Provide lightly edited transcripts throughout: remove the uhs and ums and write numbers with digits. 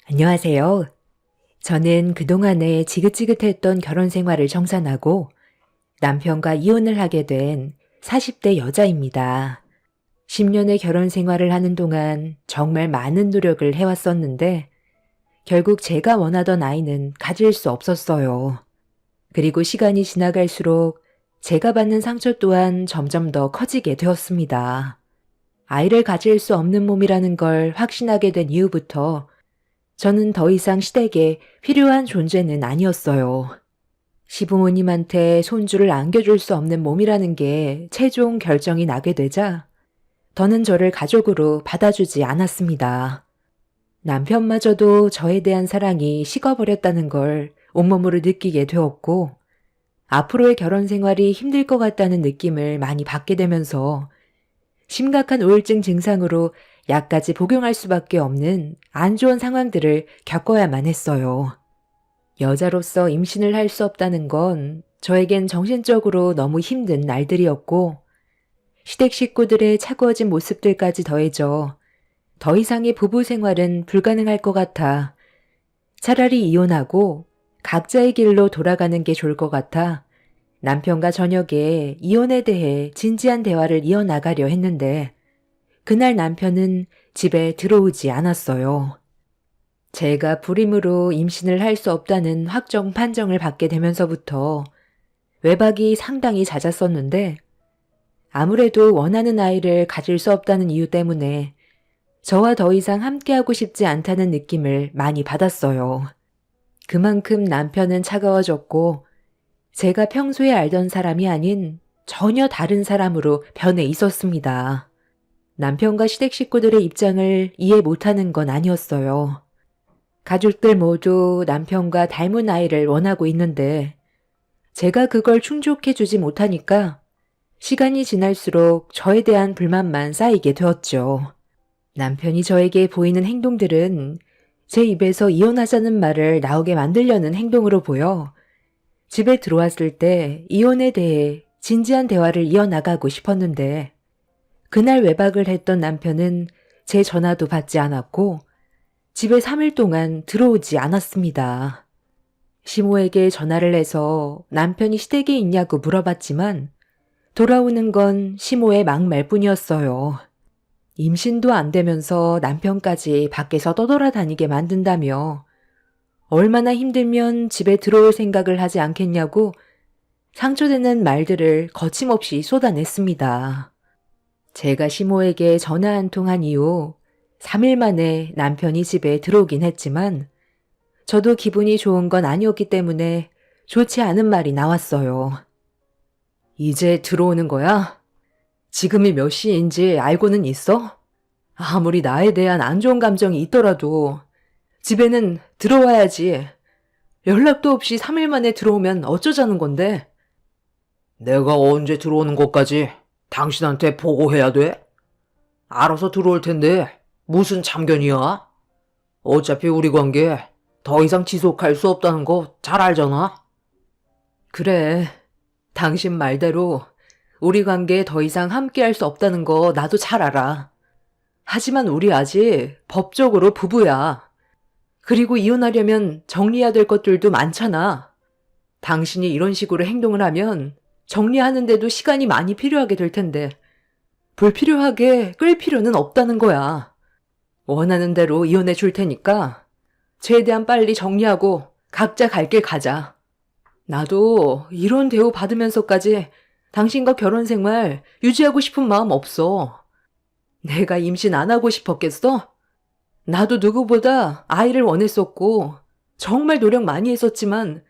안녕하세요. 저는 그동안에 지긋지긋했던 결혼 생활을 정산하고 남편과 이혼을 하게 된 40대 여자입니다. 10년의 결혼 생활을 하는 동안 정말 많은 노력을 해왔었는데 결국 제가 원하던 아이는 가질 수 없었어요. 그리고 시간이 지나갈수록 제가 받는 상처 또한 점점 더 커지게 되었습니다. 아이를 가질 수 없는 몸이라는 걸 확신하게 된 이후부터 저는 더 이상 시댁에 필요한 존재는 아니었어요. 시부모님한테 손주를 안겨줄 수 없는 몸이라는 게 최종 결정이 나게 되자 더는 저를 가족으로 받아주지 않았습니다. 남편마저도 저에 대한 사랑이 식어버렸다는 걸 온몸으로 느끼게 되었고 앞으로의 결혼 생활이 힘들 것 같다는 느낌을 많이 받게 되면서 심각한 우울증 증상으로 약까지 복용할 수밖에 없는 안 좋은 상황들을 겪어야만 했어요. 여자로서 임신을 할 수 없다는 건 저에겐 정신적으로 너무 힘든 날들이었고 시댁 식구들의 차가워진 모습들까지 더해져 더 이상의 부부 생활은 불가능할 것 같아 차라리 이혼하고 각자의 길로 돌아가는 게 좋을 것 같아 남편과 저녁에 이혼에 대해 진지한 대화를 이어나가려 했는데 그날 남편은 집에 들어오지 않았어요. 제가 불임으로 임신을 할 수 없다는 확정 판정을 받게 되면서부터 외박이 상당히 잦았었는데 아무래도 원하는 아이를 가질 수 없다는 이유 때문에 저와 더 이상 함께하고 싶지 않다는 느낌을 많이 받았어요. 그만큼 남편은 차가워졌고 제가 평소에 알던 사람이 아닌 전혀 다른 사람으로 변해 있었습니다. 남편과 시댁 식구들의 입장을 이해 못하는 건 아니었어요. 가족들 모두 남편과 닮은 아이를 원하고 있는데 제가 그걸 충족해주지 못하니까 시간이 지날수록 저에 대한 불만만 쌓이게 되었죠. 남편이 저에게 보이는 행동들은 제 입에서 이혼하자는 말을 나오게 만들려는 행동으로 보여 집에 들어왔을 때 이혼에 대해 진지한 대화를 이어나가고 싶었는데 그날 외박을 했던 남편은 제 전화도 받지 않았고 집에 3일 동안 들어오지 않았습니다. 시모에게 전화를 해서 남편이 시댁에 있냐고 물어봤지만 돌아오는 건 시모의 막말뿐이었어요. 임신도 안 되면서 남편까지 밖에서 떠돌아다니게 만든다며 얼마나 힘들면 집에 들어올 생각을 하지 않겠냐고 상처되는 말들을 거침없이 쏟아냈습니다. 제가 시모에게 전화 한 통 한 이후 3일 만에 남편이 집에 들어오긴 했지만 저도 기분이 좋은 건 아니었기 때문에 좋지 않은 말이 나왔어요. 이제 들어오는 거야? 지금이 몇 시인지 알고는 있어? 아무리 나에 대한 안 좋은 감정이 있더라도 집에는 들어와야지. 연락도 없이 3일 만에 들어오면 어쩌자는 건데? 내가 언제 들어오는 것까지 당신한테 보고해야 돼? 알아서 들어올 텐데 무슨 참견이야? 어차피 우리 관계 더 이상 지속할 수 없다는 거 잘 알잖아. 그래, 당신 말대로 우리 관계에 더 이상 함께할 수 없다는 거 나도 잘 알아. 하지만 우리 아직 법적으로 부부야. 그리고 이혼하려면 정리해야 될 것들도 많잖아. 당신이 이런 식으로 행동을 하면 정리하는데도 시간이 많이 필요하게 될 텐데 불필요하게 끌 필요는 없다는 거야. 원하는 대로 이혼해 줄 테니까 최대한 빨리 정리하고 각자 갈 길 가자. 나도 이런 대우 받으면서까지 당신과 결혼 생활 유지하고 싶은 마음 없어. 내가 임신 안 하고 싶었겠어? 나도 누구보다 아이를 원했었고 정말 노력 많이 했었지만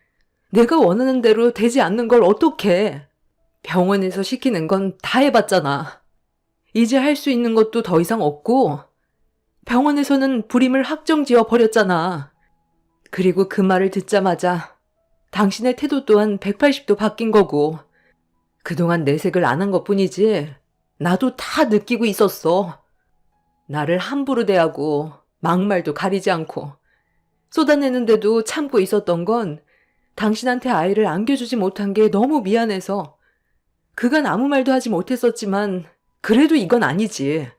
내가 원하는 대로 되지 않는 걸 어떡해. 병원에서 시키는 건 다 해봤잖아. 이제 할 수 있는 것도 더 이상 없고 병원에서는 불임을 확정지어 버렸잖아. 그리고 그 말을 듣자마자 당신의 태도 또한 180도 바뀐 거고 그동안 내색을 안 한 것뿐이지 나도 다 느끼고 있었어. 나를 함부로 대하고 막말도 가리지 않고 쏟아내는데도 참고 있었던 건 당신한테 아이를 안겨주지 못한 게 너무 미안해서 그간 아무 말도 하지 못했었지만 그래도 이건 아니지.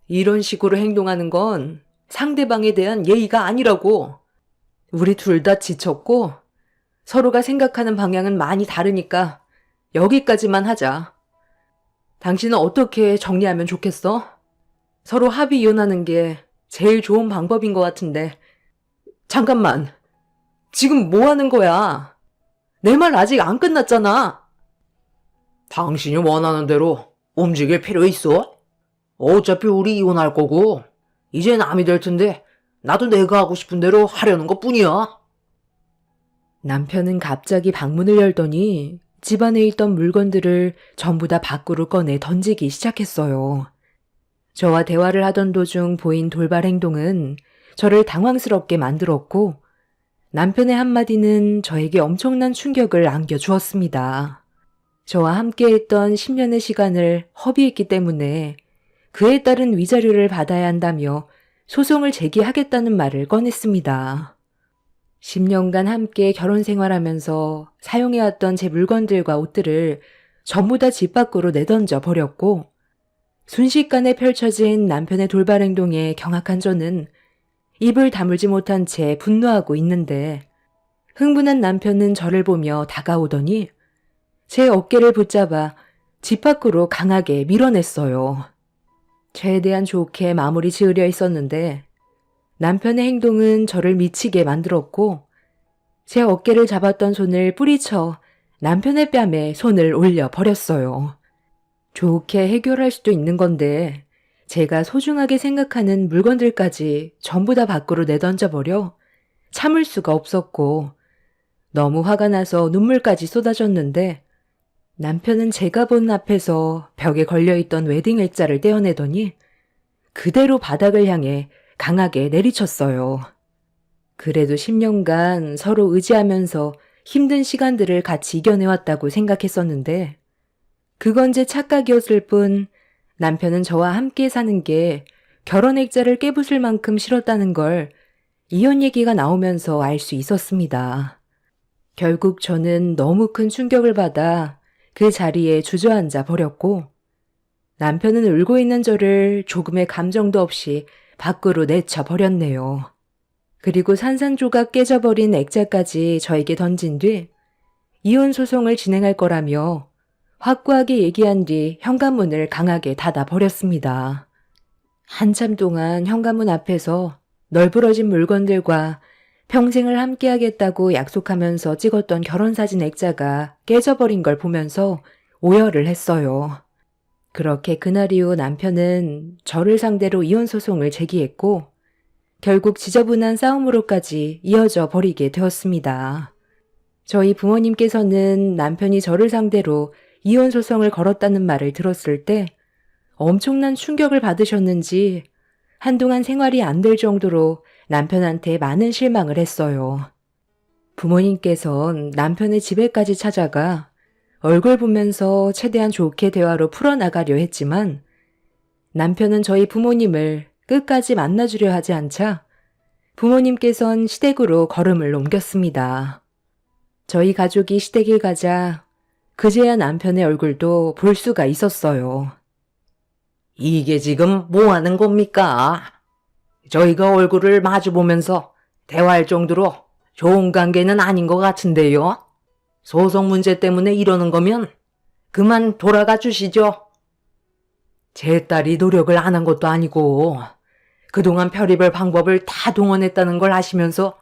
이런 식으로 행동하는 건 상대방에 대한 예의가 아니라고. 우리 둘 다 지쳤고 서로가 생각하는 방향은 많이 다르니까 여기까지만 하자. 당신은 어떻게 정리하면 좋겠어? 서로 합의 이혼하는 게 제일 좋은 방법인 것 같은데. 잠깐만. 지금 뭐 하는 거야? 내 말 아직 안 끝났잖아. 당신이 원하는 대로 움직일 필요 있어? 어차피 우리 이혼할 거고, 이제 남이 될 텐데, 나도 내가 하고 싶은 대로 하려는 것 뿐이야. 남편은 갑자기 방문을 열더니 집안에 있던 물건들을 전부 다 밖으로 꺼내 던지기 시작했어요. 저와 대화를 하던 도중 보인 돌발 행동은 저를 당황스럽게 만들었고 남편의 한마디는 저에게 엄청난 충격을 안겨주었습니다. 저와 함께했던 10년의 시간을 허비했기 때문에 그에 따른 위자료를 받아야 한다며 소송을 제기하겠다는 말을 꺼냈습니다. 10년간 함께 결혼 생활하면서 사용해왔던 제 물건들과 옷들을 전부 다 집 밖으로 내던져 버렸고 순식간에 펼쳐진 남편의 돌발 행동에 경악한 저는 입을 다물지 못한 채 분노하고 있는데 흥분한 남편은 저를 보며 다가오더니 제 어깨를 붙잡아 집 밖으로 강하게 밀어냈어요. 최대한 좋게 마무리 지으려 했었는데 남편의 행동은 저를 미치게 만들었고 제 어깨를 잡았던 손을 뿌리쳐 남편의 뺨에 손을 올려 버렸어요. 좋게 해결할 수도 있는 건데 제가 소중하게 생각하는 물건들까지 전부 다 밖으로 내던져 버려 참을 수가 없었고 너무 화가 나서 눈물까지 쏟아졌는데 남편은 제가 본 앞에서 벽에 걸려있던 웨딩 액자를 떼어내더니 그대로 바닥을 향해 강하게 내리쳤어요. 그래도 10년간 서로 의지하면서 힘든 시간들을 같이 이겨내왔다고 생각했었는데 그건 제 착각이었을 뿐 남편은 저와 함께 사는 게 결혼 액자를 깨부술 만큼 싫었다는 걸 이혼 얘기가 나오면서 알 수 있었습니다. 결국 저는 너무 큰 충격을 받아 그 자리에 주저앉아 버렸고 남편은 울고 있는 저를 조금의 감정도 없이 밖으로 내쳐버렸네요. 그리고 산산조각 깨져버린 액자까지 저에게 던진 뒤 이혼 소송을 진행할 거라며 확고하게 얘기한 뒤 현관문을 강하게 닫아버렸습니다. 한참 동안 현관문 앞에서 널브러진 물건들과 평생을 함께하겠다고 약속하면서 찍었던 결혼사진 액자가 깨져버린 걸 보면서 오열을 했어요. 그렇게 그날 이후 남편은 저를 상대로 이혼 소송을 제기했고 결국 지저분한 싸움으로까지 이어져 버리게 되었습니다. 저희 부모님께서는 남편이 저를 상대로 이혼 소송을 걸었다는 말을 들었을 때 엄청난 충격을 받으셨는지 한동안 생활이 안 될 정도로 남편한테 많은 실망을 했어요. 부모님께선 남편의 집에까지 찾아가 얼굴 보면서 최대한 좋게 대화로 풀어나가려 했지만 남편은 저희 부모님을 끝까지 만나주려 하지 않자 부모님께선 시댁으로 걸음을 옮겼습니다. 저희 가족이 시댁에 가자 그제야 남편의 얼굴도 볼 수가 있었어요. 이게 지금 뭐 하는 겁니까? 저희가 얼굴을 마주보면서 대화할 정도로 좋은 관계는 아닌 것 같은데요. 소송 문제 때문에 이러는 거면 그만 돌아가 주시죠. 제 딸이 노력을 안 한 것도 아니고 그동안 별의별 방법을 다 동원했다는 걸 아시면서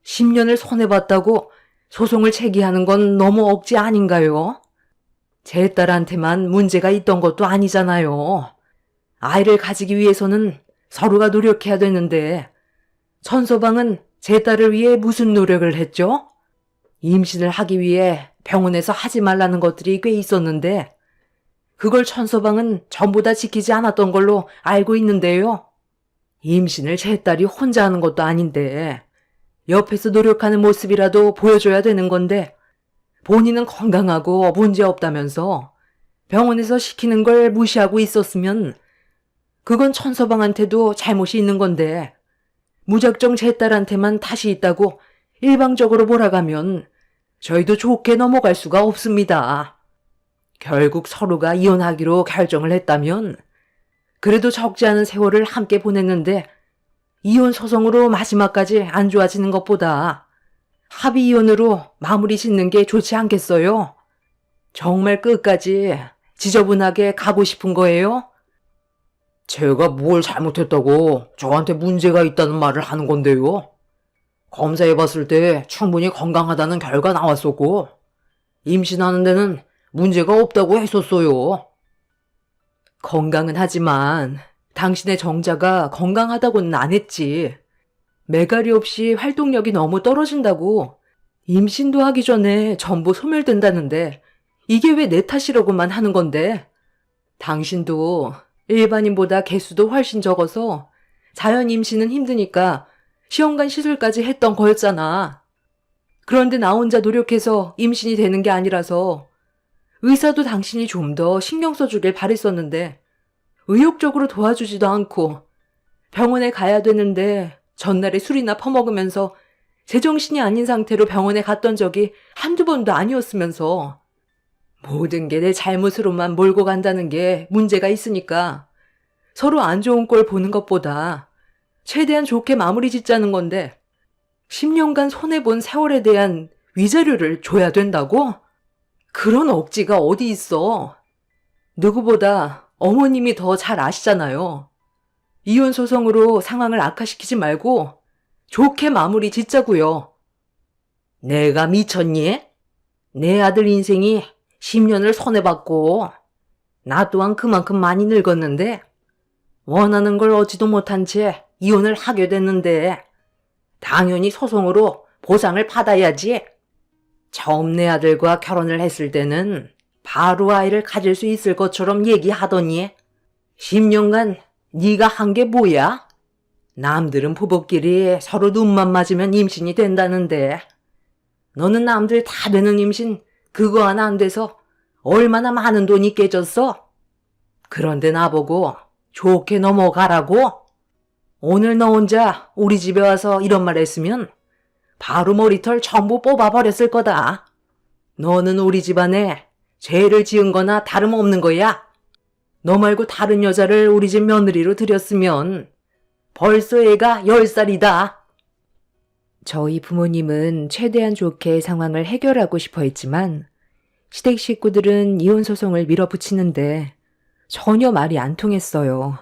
10년을 손해봤다고 소송을 제기하는 건 너무 억지 아닌가요? 제 딸한테만 문제가 있던 것도 아니잖아요. 아이를 가지기 위해서는 서로가 노력해야 되는데 천서방은 제 딸을 위해 무슨 노력을 했죠? 임신을 하기 위해 병원에서 하지 말라는 것들이 꽤 있었는데 그걸 천서방은 전부 다 지키지 않았던 걸로 알고 있는데요. 임신을 제 딸이 혼자 하는 것도 아닌데 옆에서 노력하는 모습이라도 보여줘야 되는 건데 본인은 건강하고 문제 없다면서 병원에서 시키는 걸 무시하고 있었으면 그건 천서방한테도 잘못이 있는 건데 무작정 제 딸한테만 탓이 있다고 일방적으로 몰아가면 저희도 좋게 넘어갈 수가 없습니다. 결국 서로가 이혼하기로 결정을 했다면 그래도 적지 않은 세월을 함께 보냈는데 이혼 소송으로 마지막까지 안 좋아지는 것보다 합의 이혼으로 마무리 짓는 게 좋지 않겠어요? 정말 끝까지 지저분하게 가고 싶은 거예요? 제가 뭘 잘못했다고 저한테 문제가 있다는 말을 하는 건데요. 검사해봤을 때 충분히 건강하다는 결과 나왔었고, 임신하는 데는 문제가 없다고 했었어요. 건강은 하지만 당신의 정자가 건강하다고는 안 했지. 매갈이 없이 활동력이 너무 떨어진다고 임신도 하기 전에 전부 소멸된다는데 이게 왜 내 탓이라고만 하는 건데? 당신도 일반인보다 개수도 훨씬 적어서 자연 임신은 힘드니까 시험관 시술까지 했던 거였잖아. 그런데 나 혼자 노력해서 임신이 되는 게 아니라서 의사도 당신이 좀 더 신경 써주길 바랬었는데 의욕적으로 도와주지도 않고 병원에 가야 되는데 전날에 술이나 퍼먹으면서 제정신이 아닌 상태로 병원에 갔던 적이 한두 번도 아니었으면서 모든 게 내 잘못으로만 몰고 간다는 게 문제가 있으니까 서로 안 좋은 꼴 보는 것보다 최대한 좋게 마무리 짓자는 건데 10년간 손해본 세월에 대한 위자료를 줘야 된다고? 그런 억지가 어디 있어. 누구보다 어머님이 더 잘 아시잖아요. 이혼 소송으로 상황을 악화시키지 말고 좋게 마무리 짓자고요. 내가 미쳤니? 내 아들 인생이 10년을 손해봤고 나 또한 그만큼 많이 늙었는데 원하는 걸 얻지도 못한 채 이혼을 하게 됐는데 당연히 소송으로 보상을 받아야지. 처음 내 아들과 결혼을 했을 때는 바로 아이를 가질 수 있을 것처럼 얘기하더니 10년간 네가 한 게 뭐야? 남들은 부부끼리 서로 눈만 맞으면 임신이 된다는데 너는 남들 다 되는 임신 그거 하나 안 돼서 얼마나 많은 돈이 깨졌어? 그런데 나보고 좋게 넘어가라고? 오늘 너 혼자 우리 집에 와서 이런 말 했으면 바로 머리털 전부 뽑아버렸을 거다. 너는 우리 집안에 죄를 지은 거나 다름없는 거야. 너 말고 다른 여자를 우리 집 며느리로 들였으면 벌써 애가 10살이다. 저희 부모님은 최대한 좋게 상황을 해결하고 싶어 했지만 시댁 식구들은 이혼 소송을 밀어붙이는데 전혀 말이 안 통했어요.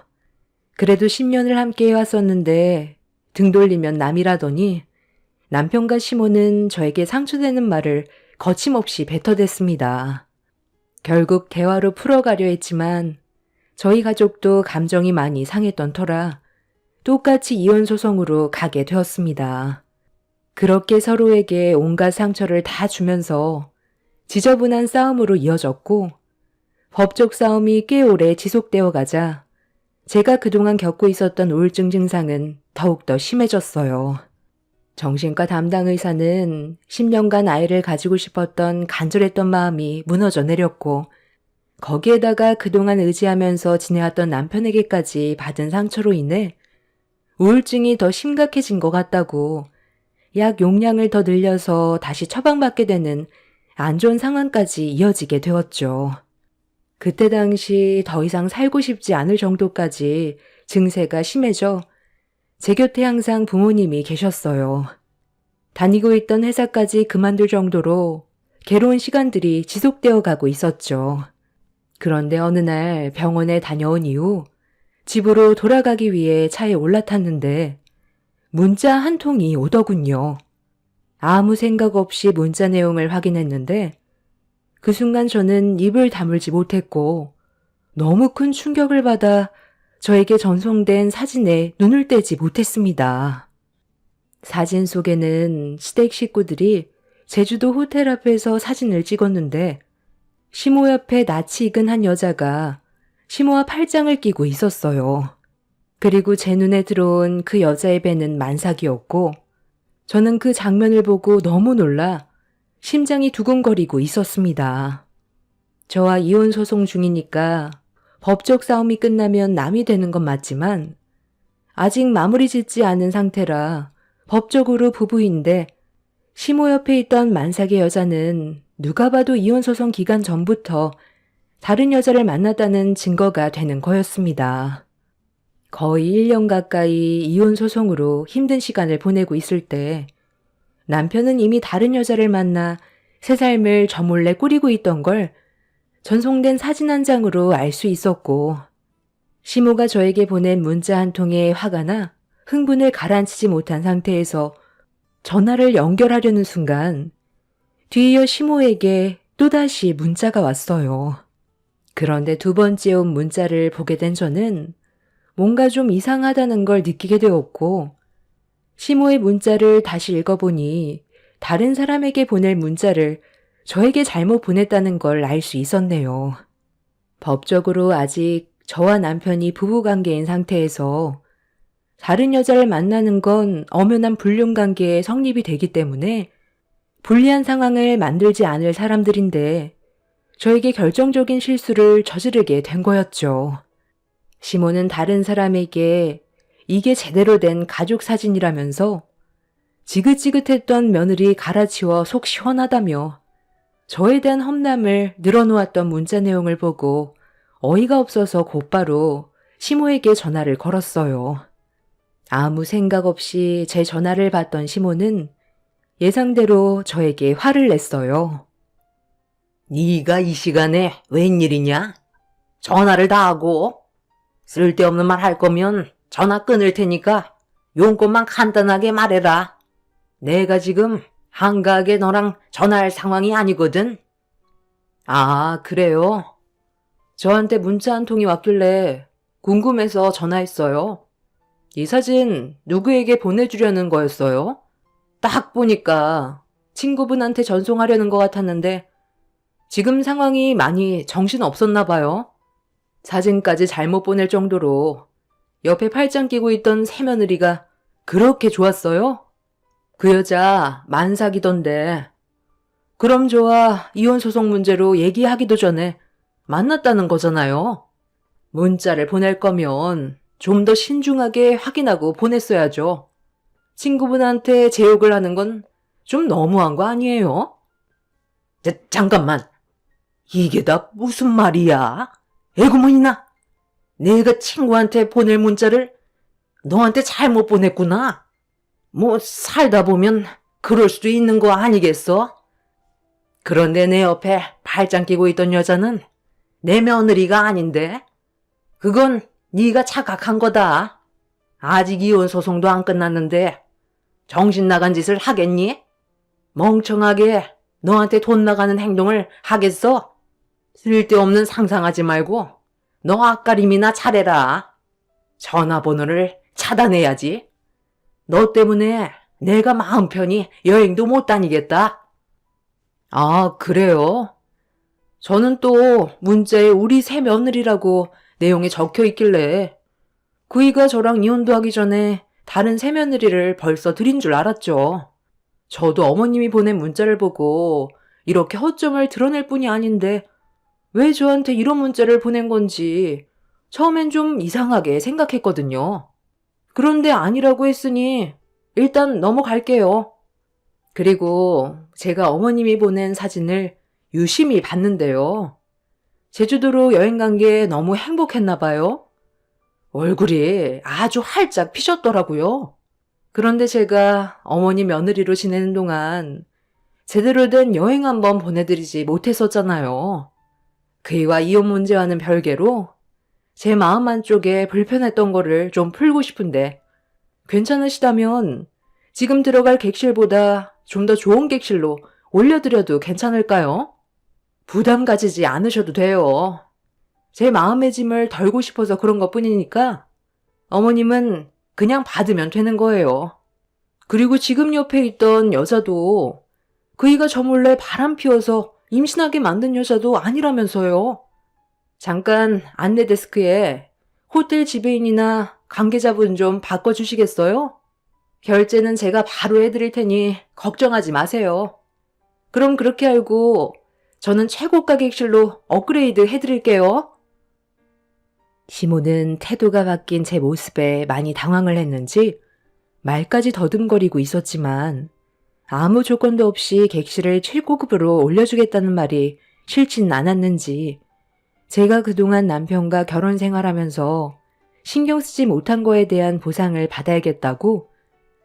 그래도 10년을 함께 해왔었는데 등 돌리면 남이라더니 남편과 시모는 저에게 상처되는 말을 거침없이 뱉어댔습니다. 결국 대화로 풀어가려 했지만 저희 가족도 감정이 많이 상했던 터라 똑같이 이혼 소송으로 가게 되었습니다. 그렇게 서로에게 온갖 상처를 다 주면서 지저분한 싸움으로 이어졌고 법적 싸움이 꽤 오래 지속되어 가자 제가 그동안 겪고 있었던 우울증 증상은 더욱더 심해졌어요. 정신과 담당 의사는 10년간 아이를 가지고 싶었던 간절했던 마음이 무너져 내렸고 거기에다가 그동안 의지하면서 지내왔던 남편에게까지 받은 상처로 인해 우울증이 더 심각해진 것 같다고 약 용량을 더 늘려서 다시 처방받게 되는 안 좋은 상황까지 이어지게 되었죠. 그때 당시 더 이상 살고 싶지 않을 정도까지 증세가 심해져 제 곁에 항상 부모님이 계셨어요. 다니고 있던 회사까지 그만둘 정도로 괴로운 시간들이 지속되어 가고 있었죠. 그런데 어느 날 병원에 다녀온 이후 집으로 돌아가기 위해 차에 올라탔는데 문자 한 통이 오더군요. 아무 생각 없이 문자 내용을 확인했는데 그 순간 저는 입을 다물지 못했고 너무 큰 충격을 받아 저에게 전송된 사진에 눈을 떼지 못했습니다. 사진 속에는 시댁 식구들이 제주도 호텔 앞에서 사진을 찍었는데 시모 옆에 낯이 익은 한 여자가 시모와 팔짱을 끼고 있었어요. 그리고 제 눈에 들어온 그 여자의 배는 만삭이었고 저는 그 장면을 보고 너무 놀라 심장이 두근거리고 있었습니다. 저와 이혼 소송 중이니까 법적 싸움이 끝나면 남이 되는 건 맞지만 아직 마무리 짓지 않은 상태라 법적으로 부부인데 시모 옆에 있던 만삭의 여자는 누가 봐도 이혼 소송 기간 전부터 다른 여자를 만났다는 증거가 되는 거였습니다. 거의 1년 가까이 이혼 소송으로 힘든 시간을 보내고 있을 때 남편은 이미 다른 여자를 만나 새 삶을 저 몰래 꾸리고 있던 걸 전송된 사진 한 장으로 알 수 있었고, 시모가 저에게 보낸 문자 한 통에 화가 나 흥분을 가라앉히지 못한 상태에서 전화를 연결하려는 순간 뒤이어 시모에게 또다시 문자가 왔어요. 그런데 두 번째 온 문자를 보게 된 저는 뭔가 좀 이상하다는 걸 느끼게 되었고, 시모의 문자를 다시 읽어보니 다른 사람에게 보낼 문자를 저에게 잘못 보냈다는 걸 알 수 있었네요. 법적으로 아직 저와 남편이 부부관계인 상태에서 다른 여자를 만나는 건 엄연한 불륜관계에 성립이 되기 때문에 불리한 상황을 만들지 않을 사람들인데 저에게 결정적인 실수를 저지르게 된 거였죠. 시모는 다른 사람에게 이게 제대로 된 가족 사진이라면서 지긋지긋했던 며느리 갈아치워 속 시원하다며 저에 대한 험담을 늘어놓았던 문자 내용을 보고 어이가 없어서 곧바로 시모에게 전화를 걸었어요. 아무 생각 없이 제 전화를 받던 시모는 예상대로 저에게 화를 냈어요. 네가 이 시간에 웬일이냐? 전화를 다 하고 쓸데없는 말 할 거면 전화 끊을 테니까 용건만 간단하게 말해라. 내가 지금 한가하게 너랑 전화할 상황이 아니거든. 아, 그래요? 저한테 문자 한 통이 왔길래 궁금해서 전화했어요. 이 사진 누구에게 보내주려는 거였어요? 딱 보니까 친구분한테 전송하려는 것 같았는데 지금 상황이 많이 정신없었나 봐요. 사진까지 잘못 보낼 정도로 옆에 팔짱 끼고 있던 새며느리가 그렇게 좋았어요? 그 여자 만삭이던데. 그럼 저와 이혼 소송 문제로 얘기하기도 전에 만났다는 거잖아요. 문자를 보낼 거면 좀 더 신중하게 확인하고 보냈어야죠. 친구분한테 제욕을 하는 건 좀 너무한 거 아니에요? 잠깐만. 이게 다 무슨 말이야? 에구머니나. 내가 친구한테 보낼 문자를 너한테 잘못 보냈구나. 뭐 살다 보면 그럴 수도 있는 거 아니겠어? 그런데 내 옆에 팔짱 끼고 있던 여자는 내 며느리가 아닌데? 그건 네가 착각한 거다. 아직 이혼 소송도 안 끝났는데 정신 나간 짓을 하겠니? 멍청하게 너한테 돈 나가는 행동을 하겠어? 쓸데없는 상상하지 말고 너 앞가림이나 차려라. 전화번호를 차단해야지. 너 때문에 내가 마음 편히 여행도 못 다니겠다. 아, 그래요? 저는 또 문자에 우리 새 며느리라고 내용이 적혀 있길래 그이가 저랑 이혼도 하기 전에 다른 새 며느리를 벌써 들인 줄 알았죠. 저도 어머님이 보낸 문자를 보고 이렇게 허점을 드러낼 뿐이 아닌데 왜 저한테 이런 문자를 보낸 건지 처음엔 좀 이상하게 생각했거든요. 그런데 아니라고 했으니 일단 넘어갈게요. 그리고 제가 어머님이 보낸 사진을 유심히 봤는데요. 제주도로 여행 간 게 너무 행복했나 봐요. 얼굴이 아주 활짝 피셨더라고요. 그런데 제가 어머니 며느리로 지내는 동안 제대로 된 여행 한번 보내드리지 못했었잖아요. 그이와 이혼 문제와는 별개로 제 마음 한쪽에 불편했던 거를 좀 풀고 싶은데 괜찮으시다면 지금 들어갈 객실보다 좀 더 좋은 객실로 올려드려도 괜찮을까요? 부담 가지지 않으셔도 돼요. 제 마음의 짐을 덜고 싶어서 그런 것 뿐이니까 어머님은 그냥 받으면 되는 거예요. 그리고 지금 옆에 있던 여자도 그이가 저 몰래 바람 피워서 임신하게 만든 여자도 아니라면서요. 잠깐 안내 데스크에 호텔 지배인이나 관계자분 좀 바꿔주시겠어요? 결제는 제가 바로 해드릴 테니 걱정하지 마세요. 그럼 그렇게 알고 저는 최고가 객실로 업그레이드 해드릴게요. 시모는 태도가 바뀐 제 모습에 많이 당황을 했는지 말까지 더듬거리고 있었지만 아무 조건도 없이 객실을 최고급으로 올려주겠다는 말이 싫지는 않았는지 제가 그동안 남편과 결혼 생활하면서 신경 쓰지 못한 거에 대한 보상을 받아야겠다고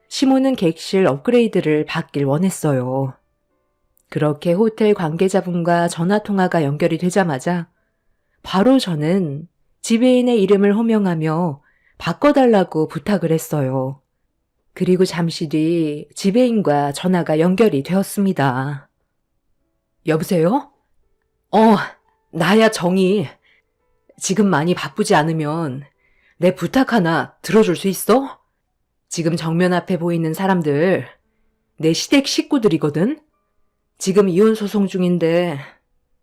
시모는 객실 업그레이드를 받길 원했어요. 그렇게 호텔 관계자분과 전화통화가 연결이 되자마자 바로 저는 지배인의 이름을 호명하며 바꿔달라고 부탁을 했어요. 그리고 잠시 뒤 지배인과 전화가 연결이 되었습니다. 여보세요? 나야 정희. 지금 많이 바쁘지 않으면 내 부탁 하나 들어줄 수 있어? 지금 정면 앞에 보이는 사람들 내 시댁 식구들이거든? 지금 이혼 소송 중인데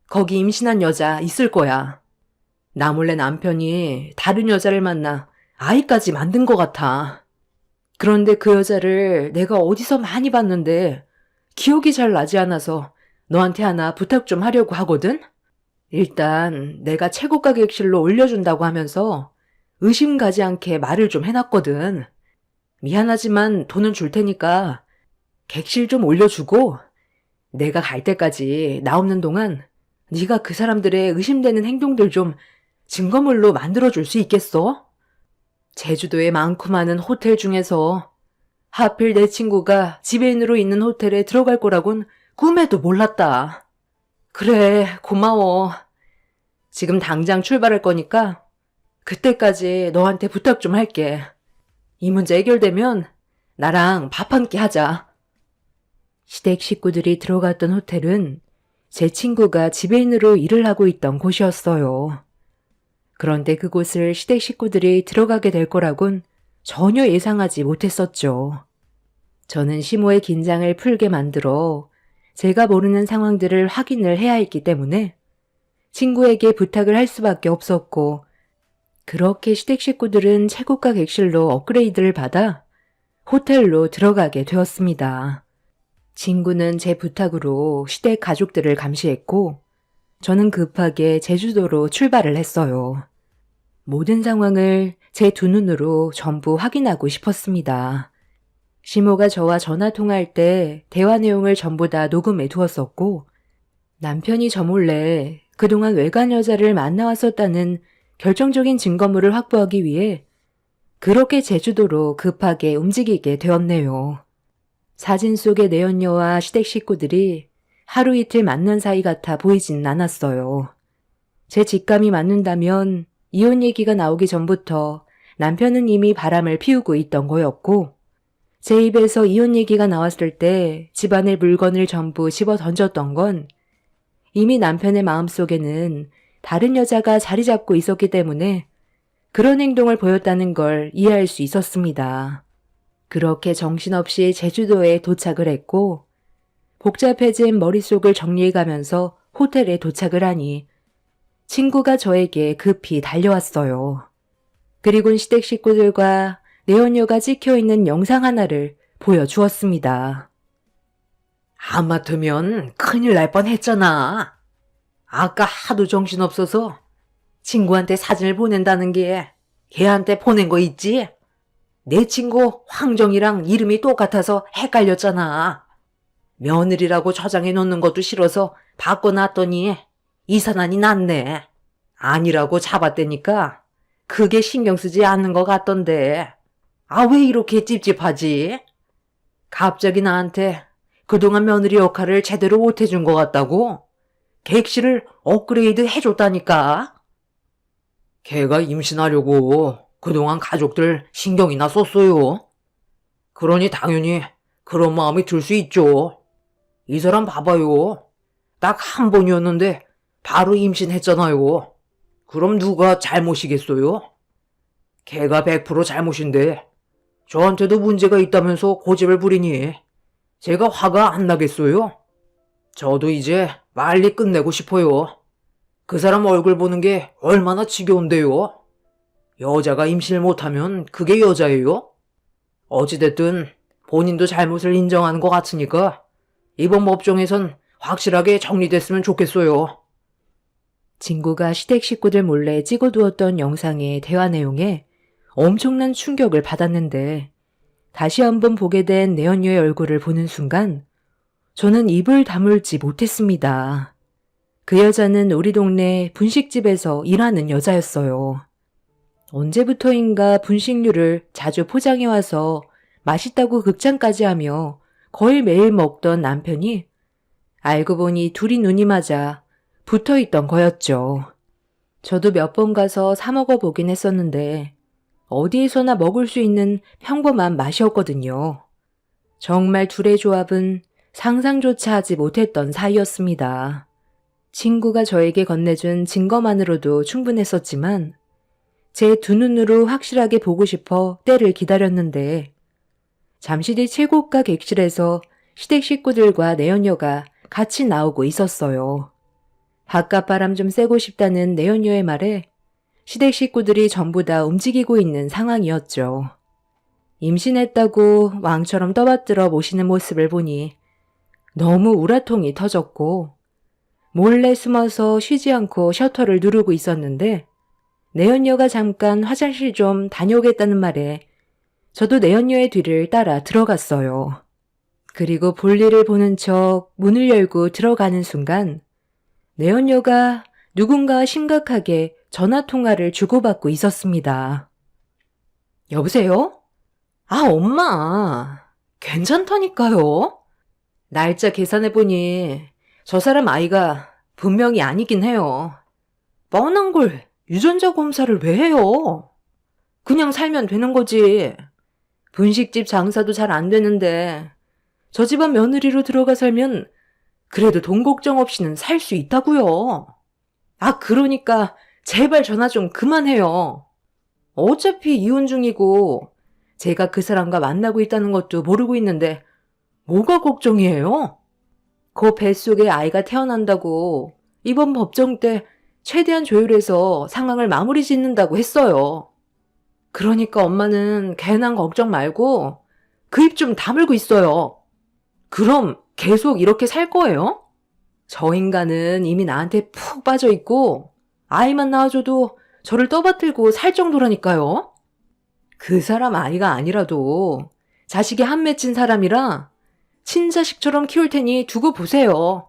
거기 임신한 여자 있을 거야. 나 몰래 남편이 다른 여자를 만나 아이까지 만든 것 같아. 그런데 그 여자를 내가 어디서 많이 봤는데 기억이 잘 나지 않아서 너한테 하나 부탁 좀 하려고 하거든? 일단 내가 최고가 객실로 올려준다고 하면서 의심 가지 않게 말을 좀 해놨거든. 미안하지만 돈은 줄 테니까 객실 좀 올려주고 내가 갈 때까지 나 없는 동안 네가 그 사람들의 의심되는 행동들 좀 증거물로 만들어줄 수 있겠어? 제주도에 많고 많은 호텔 중에서 하필 내 친구가 지배인으로 있는 호텔에 들어갈 거라곤 꿈에도 몰랐다. 그래, 고마워. 지금 당장 출발할 거니까 그때까지 너한테 부탁 좀 할게. 이 문제 해결되면 나랑 밥 한 끼 하자. 시댁 식구들이 들어갔던 호텔은 제 친구가 지배인으로 일을 하고 있던 곳이었어요. 그런데 그곳을 시댁 식구들이 들어가게 될 거라곤 전혀 예상하지 못했었죠. 저는 시모의 긴장을 풀게 만들어 제가 모르는 상황들을 확인을 해야 했기 때문에 친구에게 부탁을 할 수밖에 없었고, 그렇게 시댁 식구들은 최고가 객실로 업그레이드를 받아 호텔로 들어가게 되었습니다. 친구는 제 부탁으로 시댁 가족들을 감시했고 저는 급하게 제주도로 출발을 했어요. 모든 상황을 제 두 눈으로 전부 확인하고 싶었습니다. 시모가 저와 전화 통화할 때 대화 내용을 전부 다 녹음해 두었었고 남편이 저 몰래 그동안 외간 여자를 만나왔었다는 결정적인 증거물을 확보하기 위해 그렇게 제주도로 급하게 움직이게 되었네요. 사진 속의 내연녀와 시댁 식구들이 하루 이틀 만난 사이 같아 보이진 않았어요. 제 직감이 맞는다면 이혼 얘기가 나오기 전부터 남편은 이미 바람을 피우고 있던 거였고 제 입에서 이혼 얘기가 나왔을 때 집안의 물건을 전부 집어 던졌던 건 이미 남편의 마음속에는 다른 여자가 자리 잡고 있었기 때문에 그런 행동을 보였다는 걸 이해할 수 있었습니다. 그렇게 정신없이 제주도에 도착을 했고 복잡해진 머릿속을 정리해가면서 호텔에 도착을 하니 친구가 저에게 급히 달려왔어요. 그리곤 시댁 식구들과 내연녀가 찍혀있는 영상 하나를 보여주었습니다. 하마터면 큰일 날 뻔했잖아. 아까 하도 정신없어서 친구한테 사진을 보낸다는 게 걔한테 보낸 거 있지? 내 친구 황정이랑 이름이 똑같아서 헷갈렸잖아. 며느리라고 저장해 놓는 것도 싫어서 바꿔놨더니 이산환이 났네. 아니라고 잡았다니까 그게 신경 쓰지 않는 것 같던데. 아, 왜 이렇게 찝찝하지? 갑자기 나한테 그동안 며느리 역할을 제대로 못 해준 것 같다고? 객실을 업그레이드 해줬다니까? 걔가 임신하려고 그동안 가족들 신경이나 썼어요. 그러니 당연히 그런 마음이 들 수 있죠. 이 사람 봐봐요. 딱 한 번이었는데 바로 임신했잖아요. 그럼 누가 잘못이겠어요? 걔가 100% 잘못인데 저한테도 문제가 있다면서 고집을 부리니 제가 화가 안 나겠어요? 저도 이제 빨리 끝내고 싶어요. 그 사람 얼굴 보는 게 얼마나 지겨운데요. 여자가 임신을 못하면 그게 여자예요? 어찌됐든 본인도 잘못을 인정하는 것 같으니까 이번 법정에선 확실하게 정리됐으면 좋겠어요. 친구가 시댁 식구들 몰래 찍어두었던 영상의 대화 내용에 엄청난 충격을 받았는데 다시 한번 보게 된 내연녀의 얼굴을 보는 순간 저는 입을 다물지 못했습니다. 그 여자는 우리 동네 분식집에서 일하는 여자였어요. 언제부터인가 분식류를 자주 포장해와서 맛있다고 극찬까지 하며 거의 매일 먹던 남편이 알고 보니 둘이 눈이 맞아 붙어있던 거였죠. 저도 몇 번 가서 사 먹어보긴 했었는데 어디에서나 먹을 수 있는 평범한 맛이었거든요. 정말 둘의 조합은 상상조차 하지 못했던 사이였습니다. 친구가 저에게 건네준 증거만으로도 충분했었지만 제 두 눈으로 확실하게 보고 싶어 때를 기다렸는데 잠시 뒤 최고가 객실에서 시댁 식구들과 내연녀가 같이 나오고 있었어요. 바깥 바람 좀 쐬고 싶다는 내연녀의 말에 시댁 식구들이 전부 다 움직이고 있는 상황이었죠. 임신했다고 왕처럼 떠받들어 모시는 모습을 보니 너무 우라통이 터졌고 몰래 숨어서 쉬지 않고 셔터를 누르고 있었는데 내연녀가 잠깐 화장실 좀 다녀오겠다는 말에 저도 내연녀의 뒤를 따라 들어갔어요. 그리고 볼일을 보는 척 문을 열고 들어가는 순간 내연녀가 누군가와 심각하게 전화통화를 주고받고 있었습니다. 여보세요? 아, 엄마. 괜찮다니까요? 날짜 계산해보니 저 사람 아이가 분명히 아니긴 해요. 뻔한 걸 유전자 검사를 왜 해요? 그냥 살면 되는 거지. 분식집 장사도 잘 안 되는데 저 집안 며느리로 들어가 살면 그래도 돈 걱정 없이는 살 수 있다고요. 아, 그러니까 제발 전화 좀 그만해요. 어차피 이혼 중이고 제가 그 사람과 만나고 있다는 것도 모르고 있는데 뭐가 걱정이에요? 그 뱃속에 아이가 태어난다고 이번 법정 때 최대한 조율해서 상황을 마무리 짓는다고 했어요. 그러니까 엄마는 괜한 걱정 말고 그 입 좀 다물고 있어요. 그럼 계속 이렇게 살 거예요? 저 인간은 이미 나한테 푹 빠져 있고 아이만 낳아줘도 저를 떠받들고 살 정도라니까요. 그 사람 아이가 아니라도 자식이 한 맺힌 사람이라 친자식처럼 키울 테니 두고 보세요.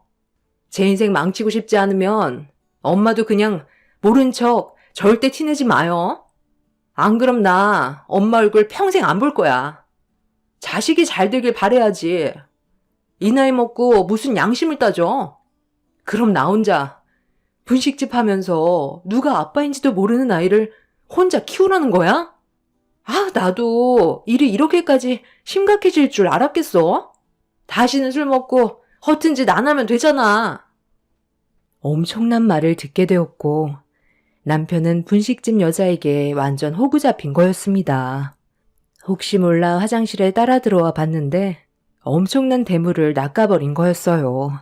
제 인생 망치고 싶지 않으면 엄마도 그냥 모른 척 절대 티내지 마요. 안 그럼 나 엄마 얼굴 평생 안 볼 거야. 자식이 잘 되길 바래야지. 이 나이 먹고 무슨 양심을 따져? 그럼 나 혼자 분식집 하면서 누가 아빠인지도 모르는 아이를 혼자 키우라는 거야? 아, 나도 일이 이렇게까지 심각해질 줄 알았겠어? 다시는 술 먹고 허튼 짓 안 하면 되잖아. 엄청난 말을 듣게 되었고 남편은 분식집 여자에게 완전 호구 잡힌 거였습니다. 혹시 몰라 화장실에 따라 들어와 봤는데 엄청난 대물을 낚아버린 거였어요.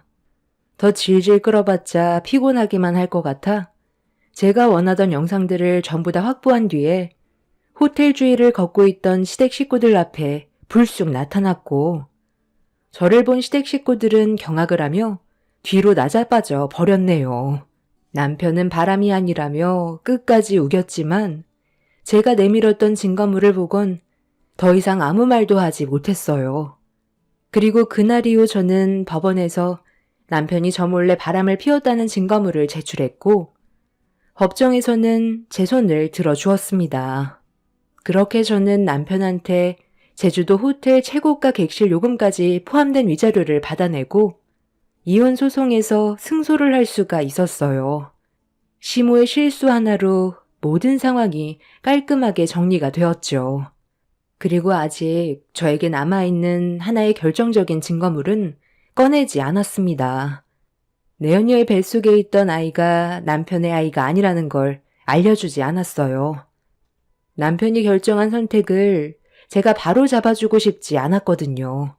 더 질질 끌어봤자 피곤하기만 할 것 같아 제가 원하던 영상들을 전부 다 확보한 뒤에 호텔 주위를 걷고 있던 시댁 식구들 앞에 불쑥 나타났고 저를 본 시댁 식구들은 경악을 하며 뒤로 나자빠져 버렸네요. 남편은 바람이 아니라며 끝까지 우겼지만 제가 내밀었던 증거물을 보곤 더 이상 아무 말도 하지 못했어요. 그리고 그날 이후 저는 법원에서 남편이 저 몰래 바람을 피웠다는 증거물을 제출했고 법정에서는 제 손을 들어주었습니다. 그렇게 저는 남편한테 제주도 호텔 최고가 객실 요금까지 포함된 위자료를 받아내고 이혼 소송에서 승소를 할 수가 있었어요. 시모의 실수 하나로 모든 상황이 깔끔하게 정리가 되었죠. 그리고 아직 저에게 남아있는 하나의 결정적인 증거물은 꺼내지 않았습니다. 내연녀의 뱃속에 있던 아이가 남편의 아이가 아니라는 걸 알려주지 않았어요. 남편이 결정한 선택을 제가 바로 잡아주고 싶지 않았거든요.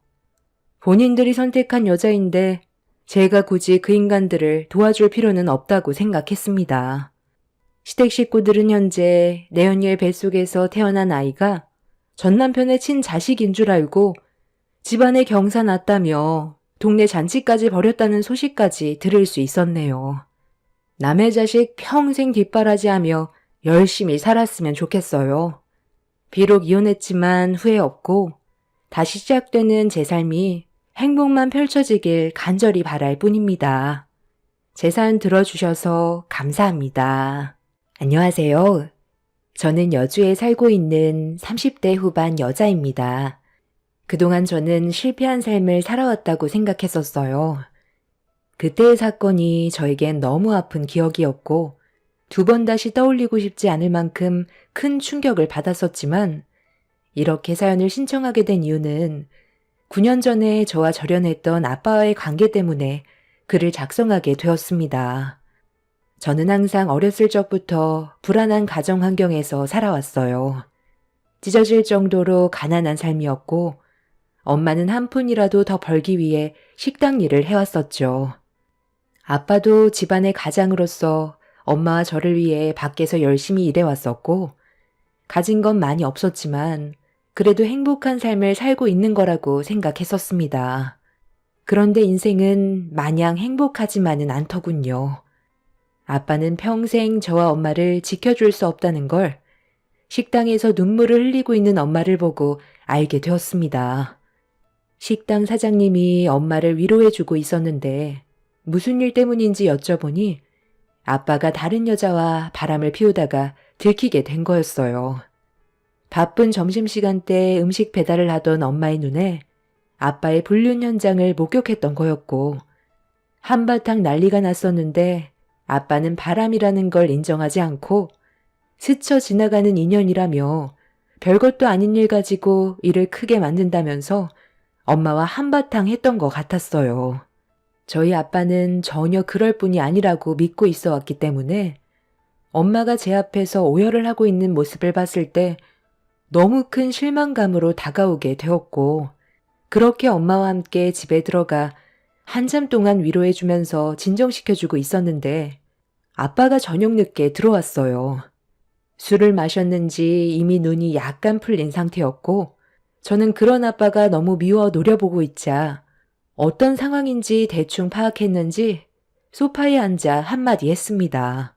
본인들이 선택한 여자인데 제가 굳이 그 인간들을 도와줄 필요는 없다고 생각했습니다. 시댁 식구들은 현재 내연녀의 뱃속에서 태어난 아이가 전 남편의 친자식인 줄 알고 집안에 경사 났다며 동네 잔치까지 벌였다는 소식까지 들을 수 있었네요. 남의 자식 평생 뒷바라지하며 열심히 살았으면 좋겠어요. 비록 이혼했지만 후회 없고 다시 시작되는 제 삶이 행복만 펼쳐지길 간절히 바랄 뿐입니다. 제 사연 들어주셔서 감사합니다. 안녕하세요. 저는 여주에 살고 있는 30대 후반 여자입니다. 그동안 저는 실패한 삶을 살아왔다고 생각했었어요. 그때의 사건이 저에겐 너무 아픈 기억이었고, 두 번 다시 떠올리고 싶지 않을 만큼 큰 충격을 받았었지만, 이렇게 사연을 신청하게 된 이유는 9년 전에 저와 절연했던 아빠와의 관계 때문에 글을 작성하게 되었습니다. 저는 항상 어렸을 적부터 불안한 가정 환경에서 살아왔어요. 찢어질 정도로 가난한 삶이었고, 엄마는 한 푼이라도 더 벌기 위해 식당 일을 해왔었죠. 아빠도 집안의 가장으로서 엄마와 저를 위해 밖에서 열심히 일해왔었고, 가진 건 많이 없었지만 그래도 행복한 삶을 살고 있는 거라고 생각했었습니다. 그런데 인생은 마냥 행복하지만은 않더군요. 아빠는 평생 저와 엄마를 지켜줄 수 없다는 걸 식당에서 눈물을 흘리고 있는 엄마를 보고 알게 되었습니다. 식당 사장님이 엄마를 위로해주고 있었는데 무슨 일 때문인지 여쭤보니 아빠가 다른 여자와 바람을 피우다가 들키게 된 거였어요. 바쁜 점심시간 때 음식 배달을 하던 엄마의 눈에 아빠의 불륜 현장을 목격했던 거였고, 한바탕 난리가 났었는데 아빠는 바람이라는 걸 인정하지 않고 스쳐 지나가는 인연이라며 별것도 아닌 일 가지고 일을 크게 만든다면서 엄마와 한바탕 했던 것 같았어요. 저희 아빠는 전혀 그럴 뿐이 아니라고 믿고 있어 왔기 때문에 엄마가 제 앞에서 오열을 하고 있는 모습을 봤을 때 너무 큰 실망감으로 다가오게 되었고, 그렇게 엄마와 함께 집에 들어가 한참 동안 위로해주면서 진정시켜주고 있었는데 아빠가 저녁 늦게 들어왔어요. 술을 마셨는지 이미 눈이 약간 풀린 상태였고, 저는 그런 아빠가 너무 미워 노려보고 있자 어떤 상황인지 대충 파악했는지 소파에 앉아 한마디 했습니다.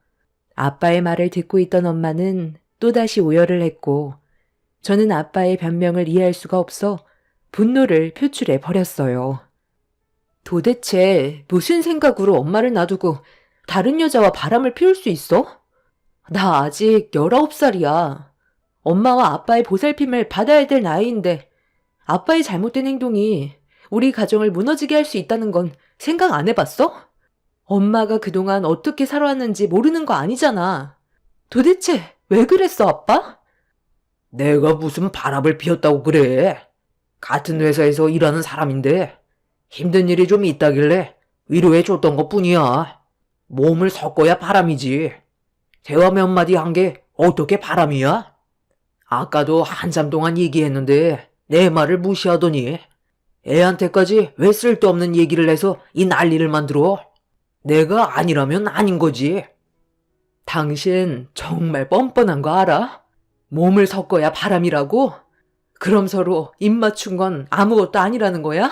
아빠의 말을 듣고 있던 엄마는 또다시 오열을 했고, 저는 아빠의 변명을 이해할 수가 없어 분노를 표출해 버렸어요. 도대체 무슨 생각으로 엄마를 놔두고 다른 여자와 바람을 피울 수 있어? 나 아직 19살이야. 엄마와 아빠의 보살핌을 받아야 될 나이인데 아빠의 잘못된 행동이 우리 가정을 무너지게 할 수 있다는 건 생각 안 해봤어? 엄마가 그동안 어떻게 살아왔는지 모르는 거 아니잖아. 도대체 왜 그랬어, 아빠? 내가 무슨 바람을 피웠다고 그래? 같은 회사에서 일하는 사람인데 힘든 일이 좀 있다길래 위로해줬던 것뿐이야. 몸을 섞어야 바람이지. 대화 몇 마디 한 게 어떻게 바람이야? 아까도 한참 동안 얘기했는데 내 말을 무시하더니 애한테까지 왜 쓸데없는 얘기를 해서 이 난리를 만들어? 내가 아니라면 아닌 거지. 당신 정말 뻔뻔한 거 알아? 몸을 섞어야 바람이라고? 그럼 서로 입 맞춘 건 아무것도 아니라는 거야?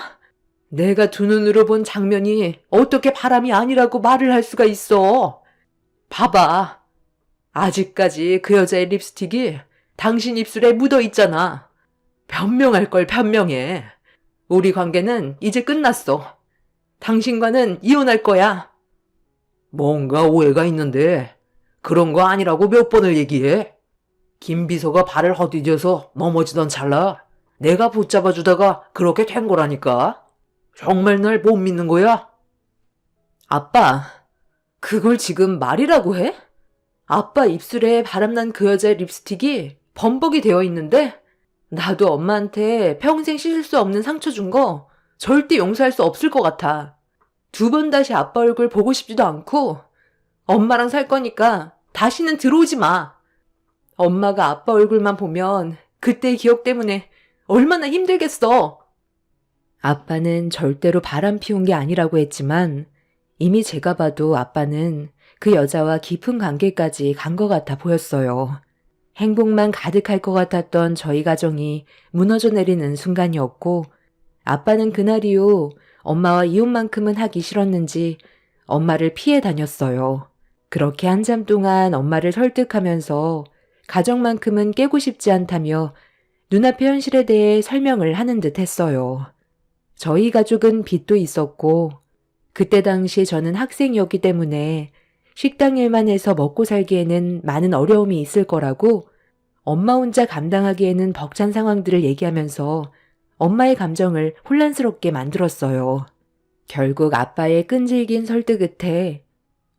내가 두 눈으로 본 장면이 어떻게 바람이 아니라고 말을 할 수가 있어? 봐봐. 아직까지 그 여자의 립스틱이 당신 입술에 묻어 있잖아. 변명할 걸 변명해. 우리 관계는 이제 끝났어. 당신과는 이혼할 거야. 뭔가 오해가 있는데 그런 거 아니라고 몇 번을 얘기해? 김 비서가 발을 헛디뎌서 넘어지던 찰나 내가 붙잡아주다가 그렇게 된 거라니까. 정말 날 못 믿는 거야? 아빠, 그걸 지금 말이라고 해? 아빠 입술에 바람난 그 여자의 립스틱이 범벅이 되어 있는데 나도 엄마한테 평생 씻을 수 없는 상처 준 거 절대 용서할 수 없을 것 같아. 두 번 다시 아빠 얼굴 보고 싶지도 않고 엄마랑 살 거니까 다시는 들어오지 마. 엄마가 아빠 얼굴만 보면 그때의 기억 때문에 얼마나 힘들겠어. 아빠는 절대로 바람 피운 게 아니라고 했지만 이미 제가 봐도 아빠는 그 여자와 깊은 관계까지 간 것 같아 보였어요. 행복만 가득할 것 같았던 저희 가정이 무너져 내리는 순간이었고, 아빠는 그날 이후 엄마와 이혼만큼은 하기 싫었는지 엄마를 피해 다녔어요. 그렇게 한참 동안 엄마를 설득하면서 가정만큼은 깨고 싶지 않다며 눈앞의 현실에 대해 설명을 하는 듯 했어요. 저희 가족은 빚도 있었고, 그때 당시 저는 학생이었기 때문에 식당 일만 해서 먹고 살기에는 많은 어려움이 있을 거라고 엄마 혼자 감당하기에는 벅찬 상황들을 얘기하면서 엄마의 감정을 혼란스럽게 만들었어요. 결국 아빠의 끈질긴 설득 끝에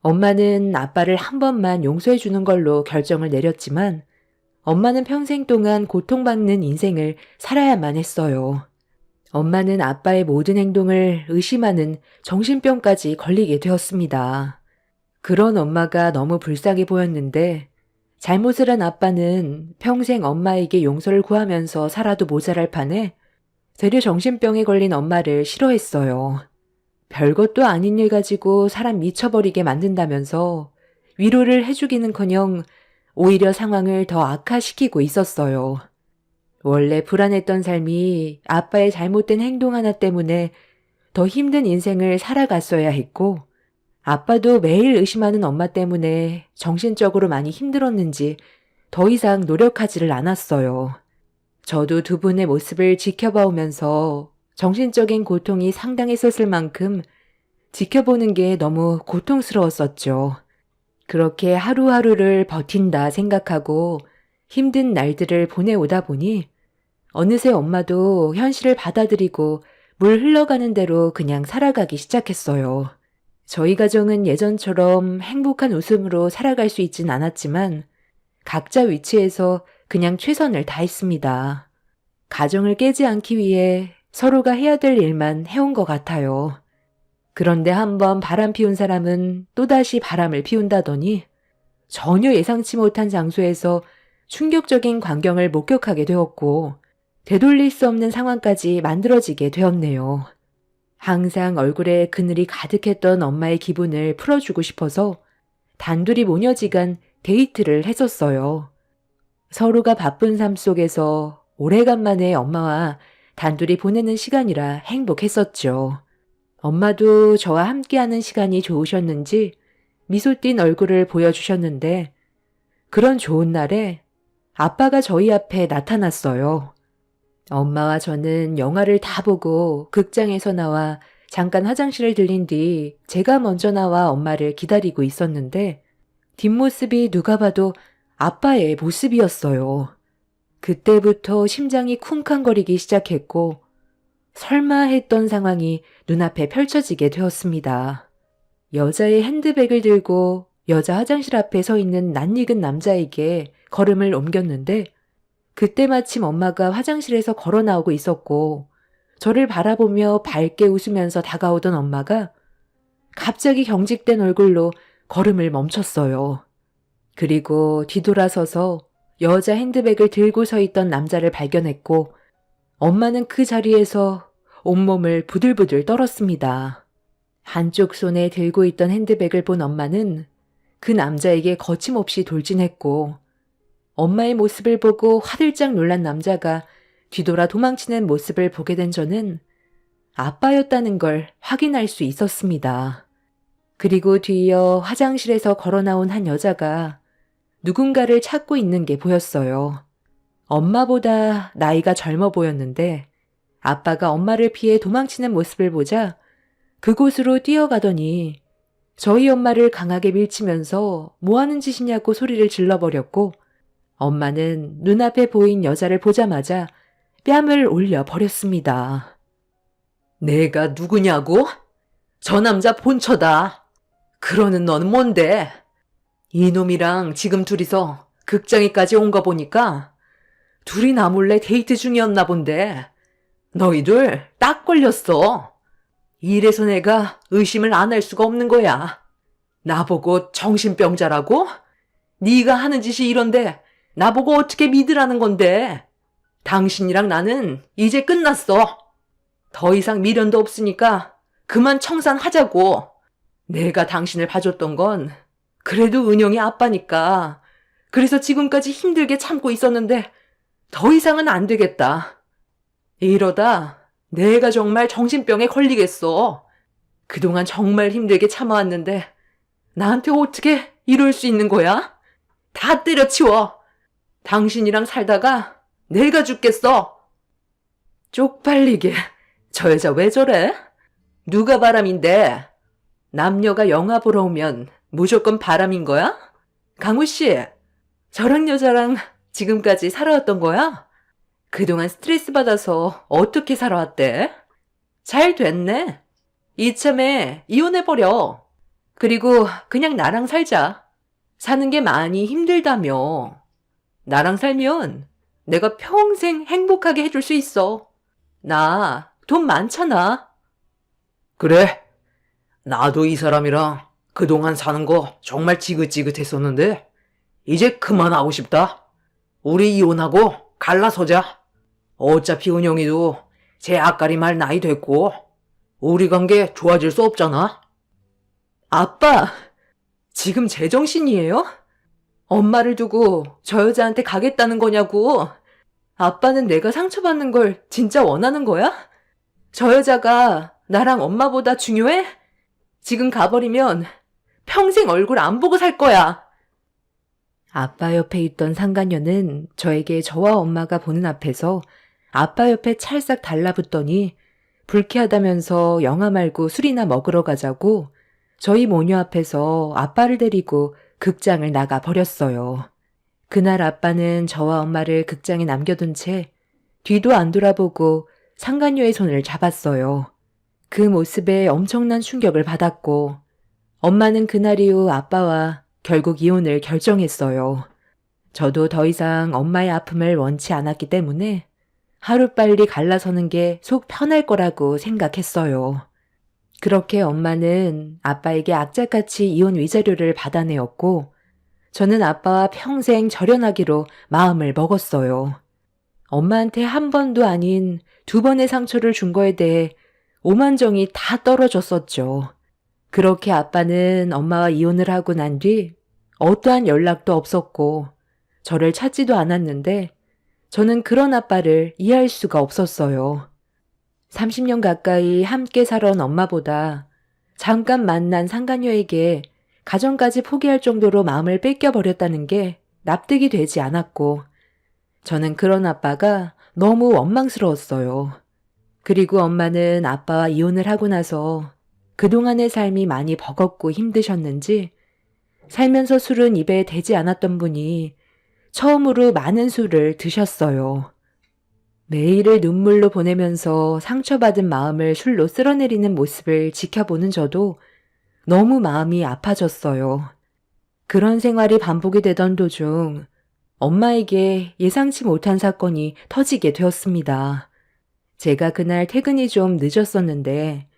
엄마는 아빠를 한 번만 용서해 주는 걸로 결정을 내렸지만 엄마는 평생 동안 고통받는 인생을 살아야만 했어요. 엄마는 아빠의 모든 행동을 의심하는 정신병까지 걸리게 되었습니다. 그런 엄마가 너무 불쌍해 보였는데 잘못을 한 아빠는 평생 엄마에게 용서를 구하면서 살아도 모자랄 판에 되려 정신병에 걸린 엄마를 싫어했어요. 별것도 아닌 일 가지고 사람 미쳐버리게 만든다면서 위로를 해주기는커녕 오히려 상황을 더 악화시키고 있었어요. 원래 불안했던 삶이 아빠의 잘못된 행동 하나 때문에 더 힘든 인생을 살아갔어야 했고 아빠도 매일 의심하는 엄마 때문에 정신적으로 많이 힘들었는지 더 이상 노력하지를 않았어요. 저도 두 분의 모습을 지켜봐 오면서 정신적인 고통이 상당했었을 만큼 지켜보는 게 너무 고통스러웠었죠. 그렇게 하루하루를 버틴다 생각하고 힘든 날들을 보내오다 보니 어느새 엄마도 현실을 받아들이고 물 흘러가는 대로 그냥 살아가기 시작했어요. 저희 가정은 예전처럼 행복한 웃음으로 살아갈 수 있진 않았지만 각자 위치에서 그냥 최선을 다했습니다. 가정을 깨지 않기 위해 서로가 해야 될 일만 해온 것 같아요. 그런데 한번 바람 피운 사람은 또다시 바람을 피운다더니 전혀 예상치 못한 장소에서 충격적인 광경을 목격하게 되었고 되돌릴 수 없는 상황까지 만들어지게 되었네요. 항상 얼굴에 그늘이 가득했던 엄마의 기분을 풀어주고 싶어서 단둘이 모녀지간 데이트를 했었어요. 서로가 바쁜 삶 속에서 오래간만에 엄마와 단둘이 보내는 시간이라 행복했었죠. 엄마도 저와 함께하는 시간이 좋으셨는지 미소 띤 얼굴을 보여주셨는데 그런 좋은 날에 아빠가 저희 앞에 나타났어요. 엄마와 저는 영화를 다 보고 극장에서 나와 잠깐 화장실을 들린 뒤 제가 먼저 나와 엄마를 기다리고 있었는데 뒷모습이 누가 봐도 아빠의 모습이었어요. 그때부터 심장이 쿵쾅거리기 시작했고 설마 했던 상황이 눈앞에 펼쳐지게 되었습니다. 여자의 핸드백을 들고 여자 화장실 앞에 서 있는 낯익은 남자에게 걸음을 옮겼는데 그때 마침 엄마가 화장실에서 걸어 나오고 있었고 저를 바라보며 밝게 웃으면서 다가오던 엄마가 갑자기 경직된 얼굴로 걸음을 멈췄어요. 그리고 뒤돌아서서 여자 핸드백을 들고 서 있던 남자를 발견했고 엄마는 그 자리에서 온몸을 부들부들 떨었습니다. 한쪽 손에 들고 있던 핸드백을 본 엄마는 그 남자에게 거침없이 돌진했고 엄마의 모습을 보고 화들짝 놀란 남자가 뒤돌아 도망치는 모습을 보게 된 저는 아빠였다는 걸 확인할 수 있었습니다. 그리고 뒤이어 화장실에서 걸어 나온 한 여자가 누군가를 찾고 있는 게 보였어요. 엄마보다 나이가 젊어 보였는데 아빠가 엄마를 피해 도망치는 모습을 보자 그곳으로 뛰어가더니 저희 엄마를 강하게 밀치면서 뭐 하는 짓이냐고 소리를 질러버렸고 엄마는 눈앞에 보인 여자를 보자마자 뺨을 올려 버렸습니다. 내가 누구냐고? 저 남자 본처다. 그러는 너는 뭔데? 이놈이랑 지금 둘이서 극장에까지 온 거 보니까 둘이 나 몰래 데이트 중이었나 본데 너희들 딱 걸렸어. 이래서 내가 의심을 안 할 수가 없는 거야. 나보고 정신병자라고? 네가 하는 짓이 이런데 나보고 어떻게 믿으라는 건데? 당신이랑 나는 이제 끝났어. 더 이상 미련도 없으니까 그만 청산하자고. 내가 당신을 봐줬던 건 그래도 은영이 아빠니까. 그래서 지금까지 힘들게 참고 있었는데 더 이상은 안 되겠다. 이러다 내가 정말 정신병에 걸리겠어. 그동안 정말 힘들게 참아왔는데 나한테 어떻게 이럴 수 있는 거야? 다 때려치워. 당신이랑 살다가 내가 죽겠어. 쪽팔리게. 저 여자 왜 저래? 누가 바람인데? 남녀가 영화 보러 오면 무조건 바람인 거야? 강우 씨, 저런 여자랑 지금까지 살아왔던 거야? 그동안 스트레스 받아서 어떻게 살아왔대? 잘 됐네. 이참에 이혼해버려. 그리고 그냥 나랑 살자. 사는 게 많이 힘들다며. 나랑 살면 내가 평생 행복하게 해줄 수 있어. 나 돈 많잖아. 그래. 나도 이 사람이랑 그동안 사는 거 정말 지긋지긋했었는데, 이제 그만하고 싶다. 우리 이혼하고 갈라서자. 어차피 은영이도 제 앞가림할 나이 됐고, 우리 관계 좋아질 수 없잖아. 아빠, 지금 제정신이에요? 엄마를 두고 저 여자한테 가겠다는 거냐고. 아빠는 내가 상처받는 걸 진짜 원하는 거야? 저 여자가 나랑 엄마보다 중요해? 지금 가버리면 평생 얼굴 안 보고 살 거야. 아빠 옆에 있던 상간녀는 저에게 저와 엄마가 보는 앞에서 아빠 옆에 찰싹 달라붙더니 불쾌하다면서 영화 말고 술이나 먹으러 가자고 저희 모녀 앞에서 아빠를 데리고 극장을 나가 버렸어요. 그날 아빠는 저와 엄마를 극장에 남겨둔 채 뒤도 안 돌아보고 상간녀의 손을 잡았어요. 그 모습에 엄청난 충격을 받았고 엄마는 그날 이후 아빠와 결국 이혼을 결정했어요. 저도 더 이상 엄마의 아픔을 원치 않았기 때문에 하루빨리 갈라서는 게 속 편할 거라고 생각했어요. 그렇게 엄마는 아빠에게 악착같이 이혼 위자료를 받아내었고 저는 아빠와 평생 절연하기로 마음을 먹었어요. 엄마한테 한 번도 아닌 두 번의 상처를 준 거에 대해 오만정이 다 떨어졌었죠. 그렇게 아빠는 엄마와 이혼을 하고 난 뒤 어떠한 연락도 없었고 저를 찾지도 않았는데 저는 그런 아빠를 이해할 수가 없었어요. 30년 가까이 함께 살아온 엄마보다 잠깐 만난 상간녀에게 가정까지 포기할 정도로 마음을 뺏겨버렸다는 게 납득이 되지 않았고 저는 그런 아빠가 너무 원망스러웠어요. 그리고 엄마는 아빠와 이혼을 하고 나서 그동안의 삶이 많이 버겁고 힘드셨는지 살면서 술은 입에 대지 않았던 분이 처음으로 많은 술을 드셨어요. 매일을 눈물로 보내면서 상처받은 마음을 술로 쓸어내리는 모습을 지켜보는 저도 너무 마음이 아파졌어요. 그런 생활이 반복이 되던 도중 엄마에게 예상치 못한 사건이 터지게 되었습니다. 제가 그날 퇴근이 좀 늦었었는데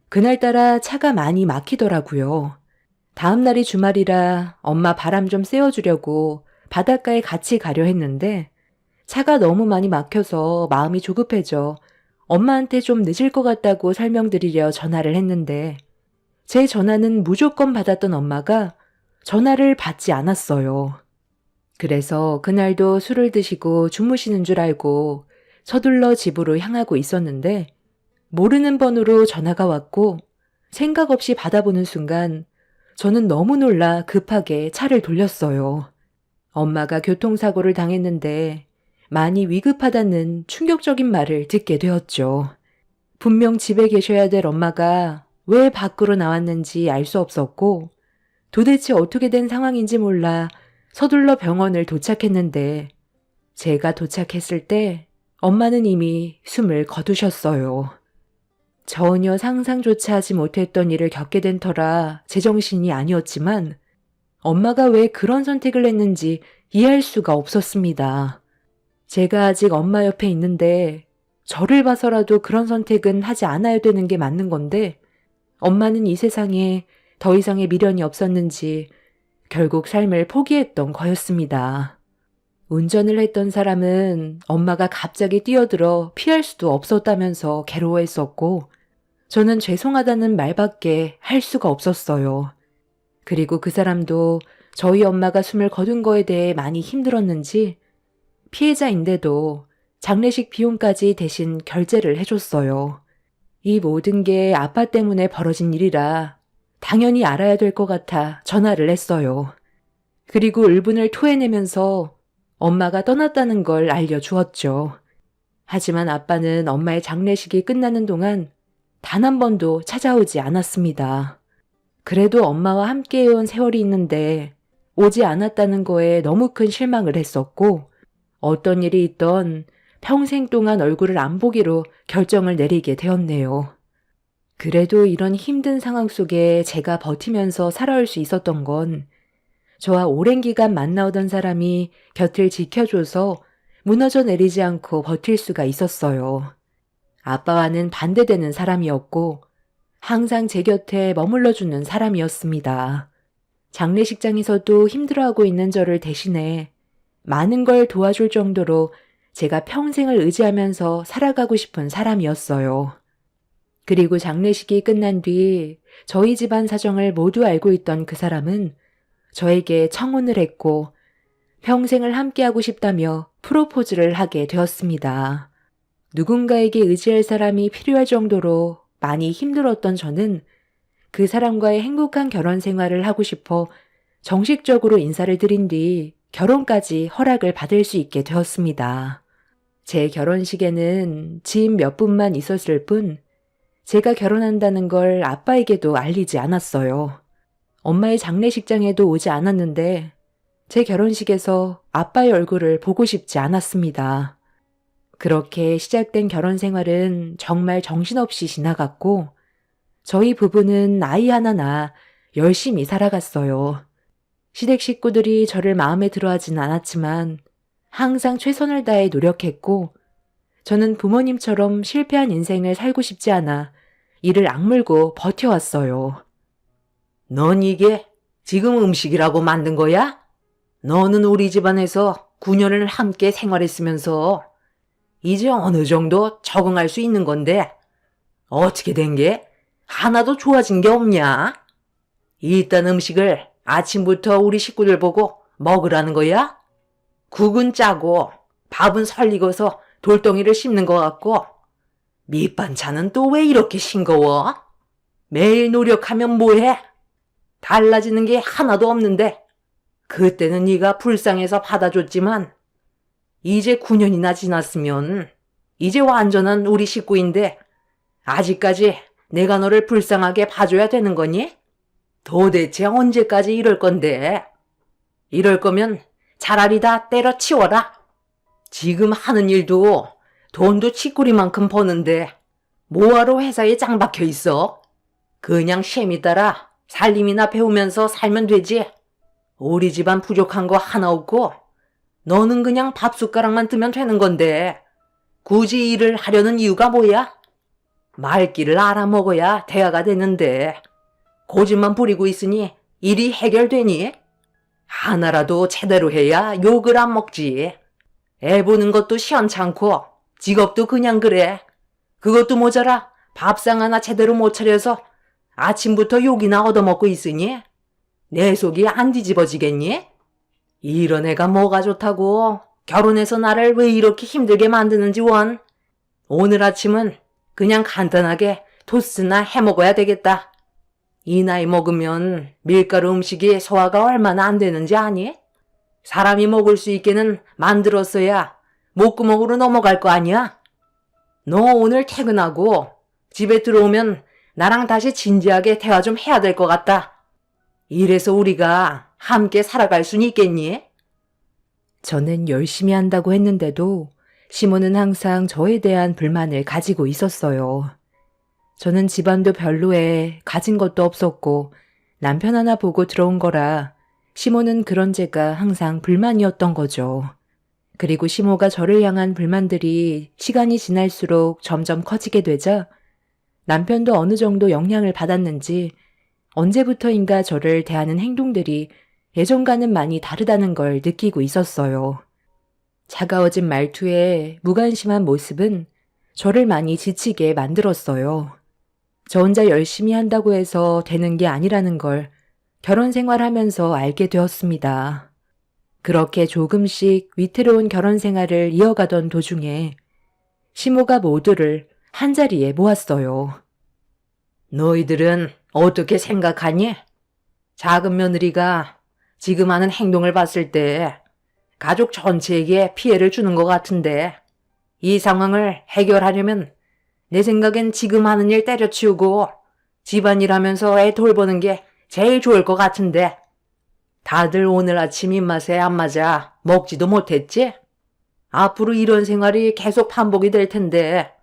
그날따라 차가 많이 막히더라고요. 다음 날이 주말이라 엄마 바람 좀 쐬어주려고 바닷가에 같이 가려 했는데 차가 너무 많이 막혀서 마음이 조급해져 엄마한테 좀 늦을 것 같다고 설명드리려 전화를 했는데 제 전화는 무조건 받았던 엄마가 전화를 받지 않았어요. 그래서 그날도 술을 드시고 주무시는 줄 알고 서둘러 집으로 향하고 있었는데 모르는 번호로 전화가 왔고 생각 없이 받아보는 순간 저는 너무 놀라 급하게 차를 돌렸어요. 엄마가 교통사고를 당했는데 많이 위급하다는 충격적인 말을 듣게 되었죠. 분명 집에 계셔야 될 엄마가 왜 밖으로 나왔는지 알 수 없었고 도대체 어떻게 된 상황인지 몰라 서둘러 병원을 도착했는데 제가 도착했을 때 엄마는 이미 숨을 거두셨어요. 전혀 상상조차 하지 못했던 일을 겪게 된 터라 제정신이 아니었지만 엄마가 왜 그런 선택을 했는지 이해할 수가 없었습니다. 제가 아직 엄마 옆에 있는데 저를 봐서라도 그런 선택은 하지 않아야 되는 게 맞는 건데 엄마는 이 세상에 더 이상의 미련이 없었는지 결국 삶을 포기했던 거였습니다. 운전을 했던 사람은 엄마가 갑자기 뛰어들어 피할 수도 없었다면서 괴로워했었고 저는 죄송하다는 말밖에 할 수가 없었어요. 그리고 그 사람도 저희 엄마가 숨을 거둔 거에 대해 많이 힘들었는지 피해자인데도 장례식 비용까지 대신 결제를 해줬어요. 이 모든 게 아빠 때문에 벌어진 일이라 당연히 알아야 될 것 같아 전화를 했어요. 그리고 울분을 토해내면서 엄마가 떠났다는 걸 알려주었죠. 하지만 아빠는 엄마의 장례식이 끝나는 동안 단 한 번도 찾아오지 않았습니다. 그래도 엄마와 함께 해온 세월이 있는데 오지 않았다는 거에 너무 큰 실망을 했었고 어떤 일이 있던 평생 동안 얼굴을 안 보기로 결정을 내리게 되었네요. 그래도 이런 힘든 상황 속에 제가 버티면서 살아올 수 있었던 건 저와 오랜 기간 만나오던 사람이 곁을 지켜줘서 무너져 내리지 않고 버틸 수가 있었어요. 아빠와는 반대되는 사람이었고 항상 제 곁에 머물러주는 사람이었습니다. 장례식장에서도 힘들어하고 있는 저를 대신해 많은 걸 도와줄 정도로 제가 평생을 의지하면서 살아가고 싶은 사람이었어요. 그리고 장례식이 끝난 뒤 저희 집안 사정을 모두 알고 있던 그 사람은 저에게 청혼을 했고 평생을 함께하고 싶다며 프로포즈를 하게 되었습니다. 누군가에게 의지할 사람이 필요할 정도로 많이 힘들었던 저는 그 사람과의 행복한 결혼 생활을 하고 싶어 정식적으로 인사를 드린 뒤 결혼까지 허락을 받을 수 있게 되었습니다. 제 결혼식에는 지인 몇 분만 있었을 뿐 제가 결혼한다는 걸 아빠에게도 알리지 않았어요. 엄마의 장례식장에도 오지 않았는데 제 결혼식에서 아빠의 얼굴을 보고 싶지 않았습니다. 그렇게 시작된 결혼 생활은 정말 정신없이 지나갔고 저희 부부는 아이 하나 낳아 열심히 살아갔어요. 시댁 식구들이 저를 마음에 들어하진 않았지만 항상 최선을 다해 노력했고 저는 부모님처럼 실패한 인생을 살고 싶지 않아 이를 악물고 버텨왔어요. 넌 이게 지금 음식이라고 만든 거야? 너는 우리 집안에서 9년을 함께 생활했으면서 이제 어느 정도 적응할 수 있는 건데 어떻게 된 게 하나도 좋아진 게 없냐? 이딴 음식을 아침부터 우리 식구들 보고 먹으라는 거야? 국은 짜고 밥은 설익어서 돌덩이를 씹는 것 같고 밑반찬은 또 왜 이렇게 싱거워? 매일 노력하면 뭐해? 달라지는 게 하나도 없는데 그때는 네가 불쌍해서 받아줬지만 이제 9년이나 지났으면 이제 완전한 우리 식구인데 아직까지 내가 너를 불쌍하게 봐줘야 되는 거니? 도대체 언제까지 이럴 건데? 이럴 거면 차라리 다 때려치워라. 지금 하는 일도 돈도 치꾸리만큼 버는데 뭐하러 회사에 짱 박혀 있어? 그냥 셈이 따라 살림이나 배우면서 살면 되지. 우리 집안 부족한 거 하나 없고 너는 그냥 밥숟가락만 뜨면 되는 건데 굳이 일을 하려는 이유가 뭐야? 말귀를 알아먹어야 대화가 되는데 고집만 부리고 있으니 일이 해결되니? 하나라도 제대로 해야 욕을 안 먹지. 애 보는 것도 시원찮고 직업도 그냥 그래. 그것도 모자라 밥상 하나 제대로 못 차려서 아침부터 욕이나 얻어먹고 있으니 내 속이 안 뒤집어지겠니? 이런 애가 뭐가 좋다고 결혼해서 나를 왜 이렇게 힘들게 만드는지 원. 오늘 아침은 그냥 간단하게 토스트나 해먹어야 되겠다. 이 나이 먹으면 밀가루 음식이 소화가 얼마나 안 되는지 아니? 사람이 먹을 수 있게는 만들었어야 목구멍으로 넘어갈 거 아니야? 너 오늘 퇴근하고 집에 들어오면 나랑 다시 진지하게 대화 좀 해야 될 것 같다. 이래서 우리가 함께 살아갈 순 있겠니? 저는 열심히 한다고 했는데도 시모는 항상 저에 대한 불만을 가지고 있었어요. 저는 집안도 별로에 가진 것도 없었고 남편 하나 보고 들어온 거라 시모는 그런 제가 항상 불만이었던 거죠. 그리고 시모가 저를 향한 불만들이 시간이 지날수록 점점 커지게 되자 남편도 어느 정도 영향을 받았는지 언제부터인가 저를 대하는 행동들이 예전과는 많이 다르다는 걸 느끼고 있었어요. 차가워진 말투에 무관심한 모습은 저를 많이 지치게 만들었어요. 저 혼자 열심히 한다고 해서 되는 게 아니라는 걸 결혼 생활하면서 알게 되었습니다. 그렇게 조금씩 위태로운 결혼 생활을 이어가던 도중에 시모가 모두를 한자리에 모았어요. 너희들은 어떻게 생각하니? 작은 며느리가 지금 하는 행동을 봤을 때 가족 전체에게 피해를 주는 것 같은데 이 상황을 해결하려면 내 생각엔 지금 하는 일 때려치우고 집안일 하면서 애 돌보는 게 제일 좋을 것 같은데 다들 오늘 아침 입맛에 안 맞아 먹지도 못했지? 앞으로 이런 생활이 계속 반복이 될 텐데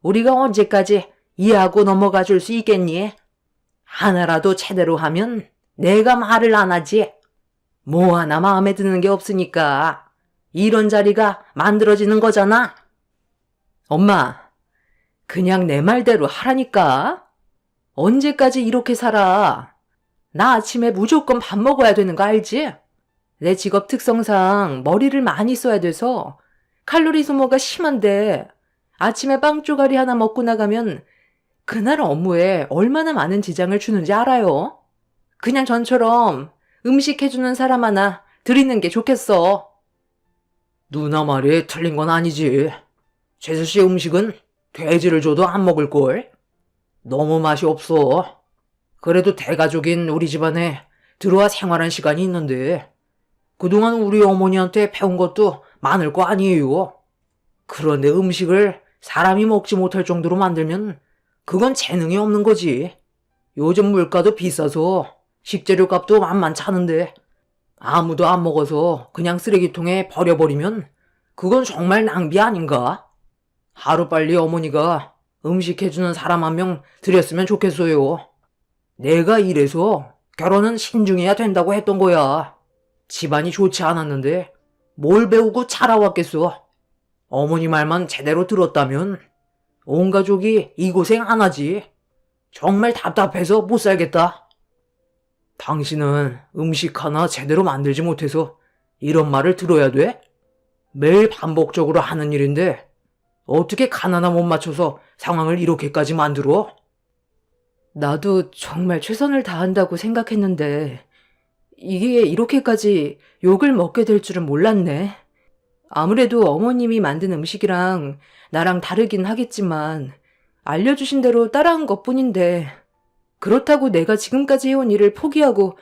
우리가 언제까지 이해하고 넘어가 줄 수 있겠니? 하나라도 제대로 하면 내가 말을 안 하지. 뭐 하나 마음에 드는 게 없으니까 이런 자리가 만들어지는 거잖아. 엄마, 그냥 내 말대로 하라니까. 언제까지 이렇게 살아? 나 아침에 무조건 밥 먹어야 되는 거 알지? 내 직업 특성상 머리를 많이 써야 돼서 칼로리 소모가 심한데 아침에 빵 쪼가리 하나 먹고 나가면 그날 업무에 얼마나 많은 지장을 주는지 알아요? 그냥 전처럼 음식 해주는 사람 하나 드리는 게 좋겠어. 누나 말이 틀린 건 아니지. 재수 씨 음식은 돼지를 줘도 안 먹을걸? 너무 맛이 없어. 그래도 대가족인 우리 집안에 들어와 생활한 시간이 있는데 그동안 우리 어머니한테 배운 것도 많을 거 아니에요. 그런데 음식을 사람이 먹지 못할 정도로 만들면 그건 재능이 없는 거지. 요즘 물가도 비싸서 식재료 값도 만만치 않은데 아무도 안 먹어서 그냥 쓰레기통에 버려버리면 그건 정말 낭비 아닌가? 하루빨리 어머니가 음식 해주는 사람 한 명 들였으면 좋겠어요. 내가 이래서 결혼은 신중해야 된다고 했던 거야. 집안이 좋지 않았는데 뭘 배우고 자라왔겠어. 어머니 말만 제대로 들었다면 온 가족이 이 고생 안 하지. 정말 답답해서 못 살겠다. 당신은 음식 하나 제대로 만들지 못해서 이런 말을 들어야 돼? 매일 반복적으로 하는 일인데 어떻게 간 하나 못 맞춰서 상황을 이렇게까지 만들어? 나도 정말 최선을 다한다고 생각했는데 이게 이렇게까지 욕을 먹게 될 줄은 몰랐네. 아무래도 어머님이 만든 음식이랑 나랑 다르긴 하겠지만 알려주신 대로 따라한 것뿐인데 그렇다고 내가 지금까지 해온 일을 포기하고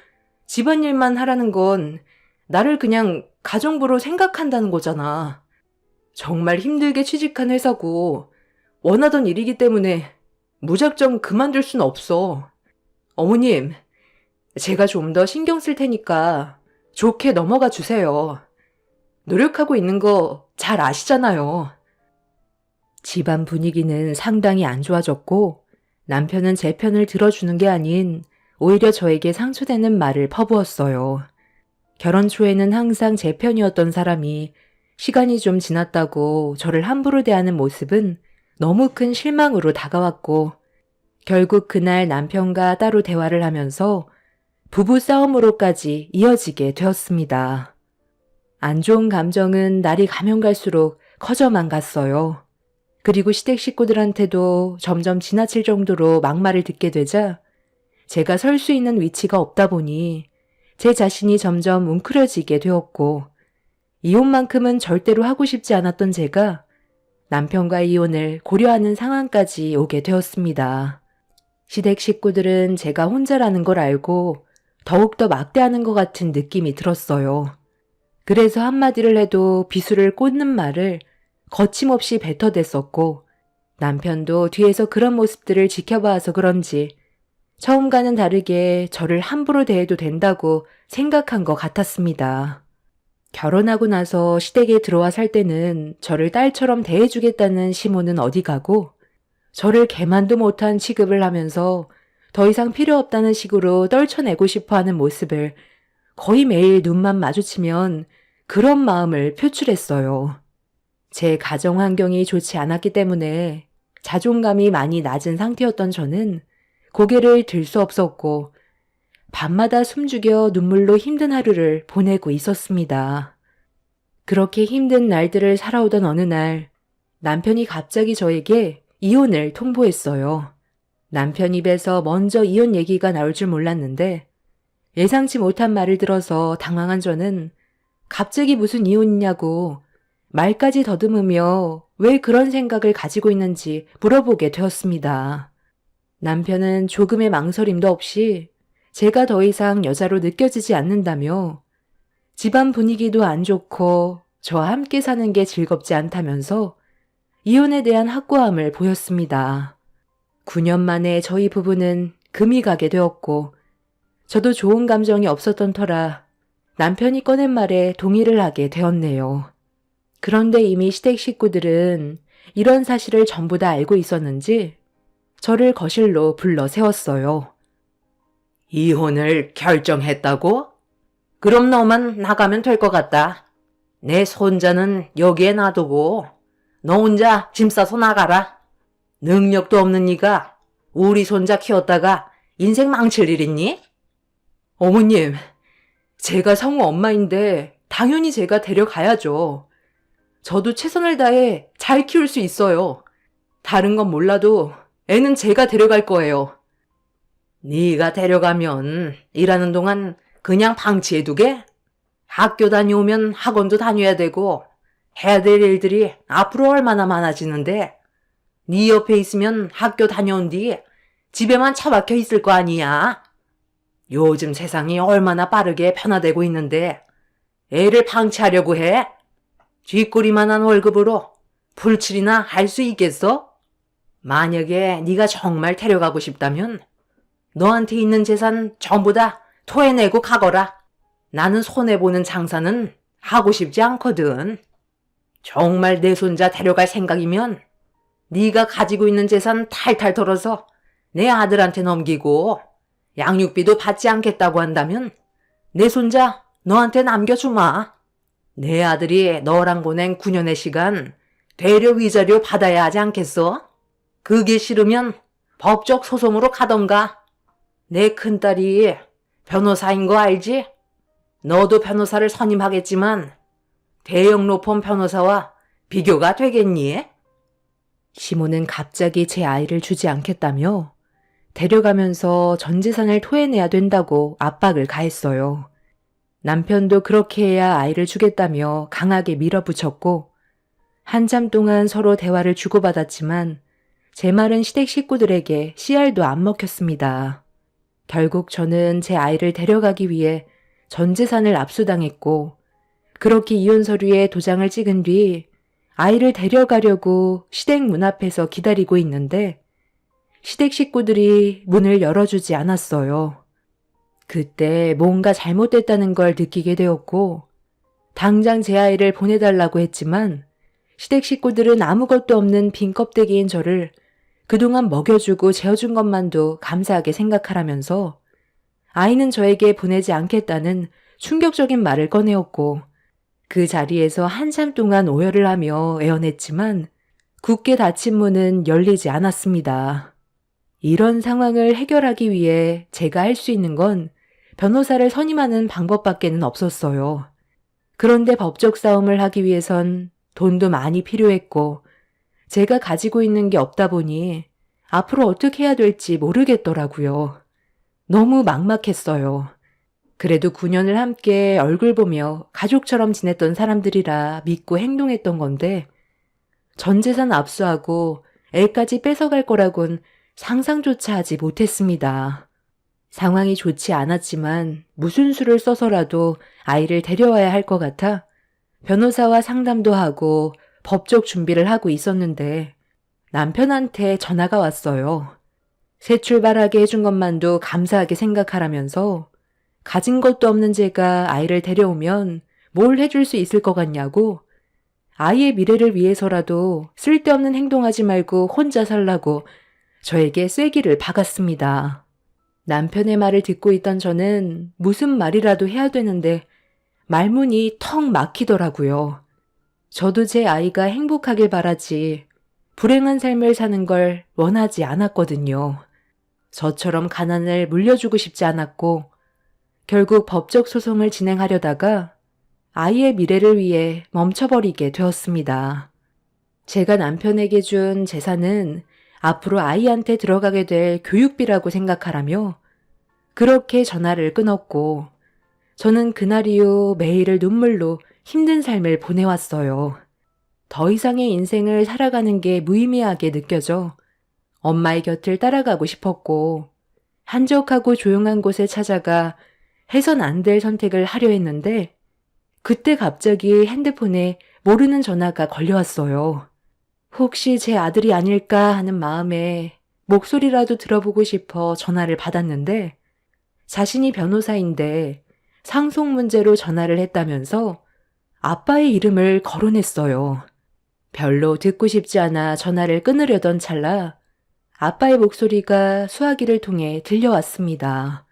집안일만 하라는 건 나를 그냥 가정부로 생각한다는 거잖아. 정말 힘들게 취직한 회사고 원하던 일이기 때문에 무작정 그만둘 순 없어. 어머님, 제가 좀 더 신경 쓸 테니까 좋게 넘어가 주세요. 노력하고 있는 거 잘 아시잖아요. 집안 분위기는 상당히 안 좋아졌고 남편은 제 편을 들어주는 게 아닌 오히려 저에게 상처되는 말을 퍼부었어요. 결혼 초에는 항상 제 편이었던 사람이 시간이 좀 지났다고 저를 함부로 대하는 모습은 너무 큰 실망으로 다가왔고 결국 그날 남편과 따로 대화를 하면서 부부 싸움으로까지 이어지게 되었습니다. 안 좋은 감정은 날이 가면 갈수록 커져만 갔어요. 그리고 시댁 식구들한테도 점점 지나칠 정도로 막말을 듣게 되자 제가 설 수 있는 위치가 없다 보니 제 자신이 점점 웅크려지게 되었고 이혼만큼은 절대로 하고 싶지 않았던 제가 남편과 이혼을 고려하는 상황까지 오게 되었습니다. 시댁 식구들은 제가 혼자라는 걸 알고 더욱더 막대하는 것 같은 느낌이 들었어요. 그래서 한마디를 해도 비수를 꽂는 말을 거침없이 뱉어댔었고 남편도 뒤에서 그런 모습들을 지켜봐서 그런지 처음과는 다르게 저를 함부로 대해도 된다고 생각한 것 같았습니다. 결혼하고 나서 시댁에 들어와 살 때는 저를 딸처럼 대해주겠다는 시모는 어디 가고 저를 개만도 못한 취급을 하면서 더 이상 필요 없다는 식으로 떨쳐내고 싶어하는 모습을 거의 매일 눈만 마주치면 그런 마음을 표출했어요. 제 가정 환경이 좋지 않았기 때문에 자존감이 많이 낮은 상태였던 저는 고개를 들 수 없었고 밤마다 숨죽여 눈물로 힘든 하루를 보내고 있었습니다. 그렇게 힘든 날들을 살아오던 어느 날 남편이 갑자기 저에게 이혼을 통보했어요. 남편 입에서 먼저 이혼 얘기가 나올 줄 몰랐는데 예상치 못한 말을 들어서 당황한 저는 갑자기 무슨 이혼이냐고 말까지 더듬으며 왜 그런 생각을 가지고 있는지 물어보게 되었습니다. 남편은 조금의 망설임도 없이 제가 더 이상 여자로 느껴지지 않는다며 집안 분위기도 안 좋고 저와 함께 사는 게 즐겁지 않다면서 이혼에 대한 확고함을 보였습니다. 9년 만에 저희 부부는 금이 가게 되었고 저도 좋은 감정이 없었던 터라 남편이 꺼낸 말에 동의를 하게 되었네요. 그런데 이미 시댁 식구들은 이런 사실을 전부 다 알고 있었는지 저를 거실로 불러 세웠어요. 이혼을 결정했다고? 그럼 너만 나가면 될 것 같다. 내 손자는 여기에 놔두고 너 혼자 짐 싸서 나가라. 능력도 없는 네가 우리 손자 키웠다가 인생 망칠 일 있니? 어머님, 제가 성우 엄마인데 당연히 제가 데려가야죠. 저도 최선을 다해 잘 키울 수 있어요. 다른 건 몰라도 애는 제가 데려갈 거예요. 네가 데려가면 일하는 동안 그냥 방치해두게? 학교 다녀오면 학원도 다녀야 되고 해야 될 일들이 앞으로 얼마나 많아지는데 네 옆에 있으면 학교 다녀온 뒤 집에만 처박혀 있을 거 아니야. 요즘 세상이 얼마나 빠르게 변화되고 있는데 애를 방치하려고 해? 쥐꼬리만한 월급으로 풀칠이나 할 수 있겠어? 만약에 네가 정말 데려가고 싶다면 너한테 있는 재산 전부 다 토해내고 가거라. 나는 손해보는 장사는 하고 싶지 않거든. 정말 내 손자 데려갈 생각이면 네가 가지고 있는 재산 탈탈 털어서 내 아들한테 넘기고 양육비도 받지 않겠다고 한다면 내 손자 너한테 남겨주마. 내 아들이 너랑 보낸 9년의 시간 되려 위자료 받아야 하지 않겠어? 그게 싫으면 법적 소송으로 가던가. 내 큰딸이 변호사인 거 알지? 너도 변호사를 선임하겠지만 대형 로펌 변호사와 비교가 되겠니? 시모는 갑자기 제 아이를 주지 않겠다며 데려가면서 전 재산을 토해내야 된다고 압박을 가했어요. 남편도 그렇게 해야 아이를 주겠다며 강하게 밀어붙였고 한참 동안 서로 대화를 주고받았지만 제 말은 시댁 식구들에게 씨알도 안 먹혔습니다. 결국 저는 제 아이를 데려가기 위해 전 재산을 압수당했고 그렇게 이혼 서류에 도장을 찍은 뒤 아이를 데려가려고 시댁 문 앞에서 기다리고 있는데 시댁 식구들이 문을 열어주지 않았어요. 그때 뭔가 잘못됐다는 걸 느끼게 되었고 당장 제 아이를 보내달라고 했지만 시댁 식구들은 아무것도 없는 빈 껍데기인 저를 그동안 먹여주고 재워준 것만도 감사하게 생각하라면서 아이는 저에게 보내지 않겠다는 충격적인 말을 꺼내었고 그 자리에서 한참 동안 오열을 하며 애원했지만 굳게 닫힌 문은 열리지 않았습니다. 이런 상황을 해결하기 위해 제가 할 수 있는 건 변호사를 선임하는 방법밖에는 없었어요. 그런데 법적 싸움을 하기 위해선 돈도 많이 필요했고 제가 가지고 있는 게 없다 보니 앞으로 어떻게 해야 될지 모르겠더라고요. 너무 막막했어요. 그래도 9년을 함께 얼굴 보며 가족처럼 지냈던 사람들이라 믿고 행동했던 건데 전 재산 압수하고 애까지 뺏어갈 거라곤 상상조차 하지 못했습니다. 상황이 좋지 않았지만 무슨 수를 써서라도 아이를 데려와야 할 것 같아 변호사와 상담도 하고 법적 준비를 하고 있었는데 남편한테 전화가 왔어요. 새 출발하게 해준 것만도 감사하게 생각하라면서 가진 것도 없는 제가 아이를 데려오면 뭘 해줄 수 있을 것 같냐고 아이의 미래를 위해서라도 쓸데없는 행동하지 말고 혼자 살라고 저에게 쐐기를 박았습니다. 남편의 말을 듣고 있던 저는 무슨 말이라도 해야 되는데 말문이 턱 막히더라고요. 저도 제 아이가 행복하길 바라지 불행한 삶을 사는 걸 원하지 않았거든요. 저처럼 가난을 물려주고 싶지 않았고 결국 법적 소송을 진행하려다가 아이의 미래를 위해 멈춰버리게 되었습니다. 제가 남편에게 준 재산은 앞으로 아이한테 들어가게 될 교육비라고 생각하라며 그렇게 전화를 끊었고 저는 그날 이후 매일을 눈물로 힘든 삶을 보내왔어요. 더 이상의 인생을 살아가는 게 무의미하게 느껴져 엄마의 곁을 따라가고 싶었고 한적하고 조용한 곳에 찾아가 해선 안 될 선택을 하려 했는데 그때 갑자기 핸드폰에 모르는 전화가 걸려왔어요. 혹시 제 아들이 아닐까 하는 마음에 목소리라도 들어보고 싶어 전화를 받았는데 자신이 변호사인데 상속 문제로 전화를 했다면서 아빠의 이름을 거론했어요. 별로 듣고 싶지 않아 전화를 끊으려던 찰나 아빠의 목소리가 수화기를 통해 들려왔습니다.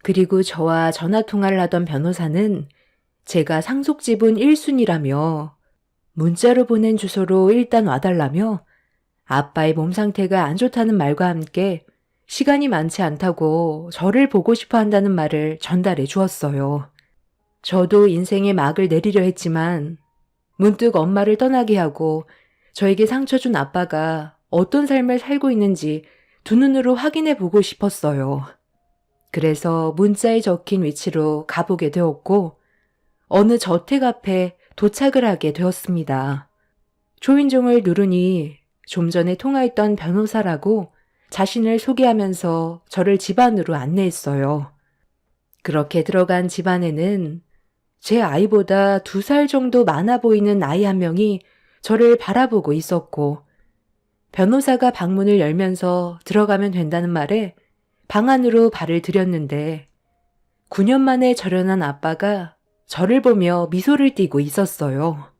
그리고 저와 전화 통화를 하던 변호사는 제가 상속지분 1순위라며 문자로 보낸 주소로 일단 와달라며 아빠의 몸 상태가 안 좋다는 말과 함께 시간이 많지 않다고 저를 보고 싶어 한다는 말을 전달해 주었어요. 저도 인생의 막을 내리려 했지만 문득 엄마를 떠나게 하고 저에게 상처 준 아빠가 어떤 삶을 살고 있는지 두 눈으로 확인해 보고 싶었어요. 그래서 문자에 적힌 위치로 가보게 되었고 어느 저택 앞에 도착을 하게 되었습니다. 초인종을 누르니 좀 전에 통화했던 변호사라고 자신을 소개하면서 저를 집 안으로 안내했어요. 그렇게 들어간 집 안에는 제 아이보다 2살 정도 많아 보이는 아이 한 명이 저를 바라보고 있었고 변호사가 방문을 열면서 들어가면 된다는 말에 방 안으로 발을 들였는데 9년 만에 절연한 아빠가 저를 보며 미소를 띠고 있었어요.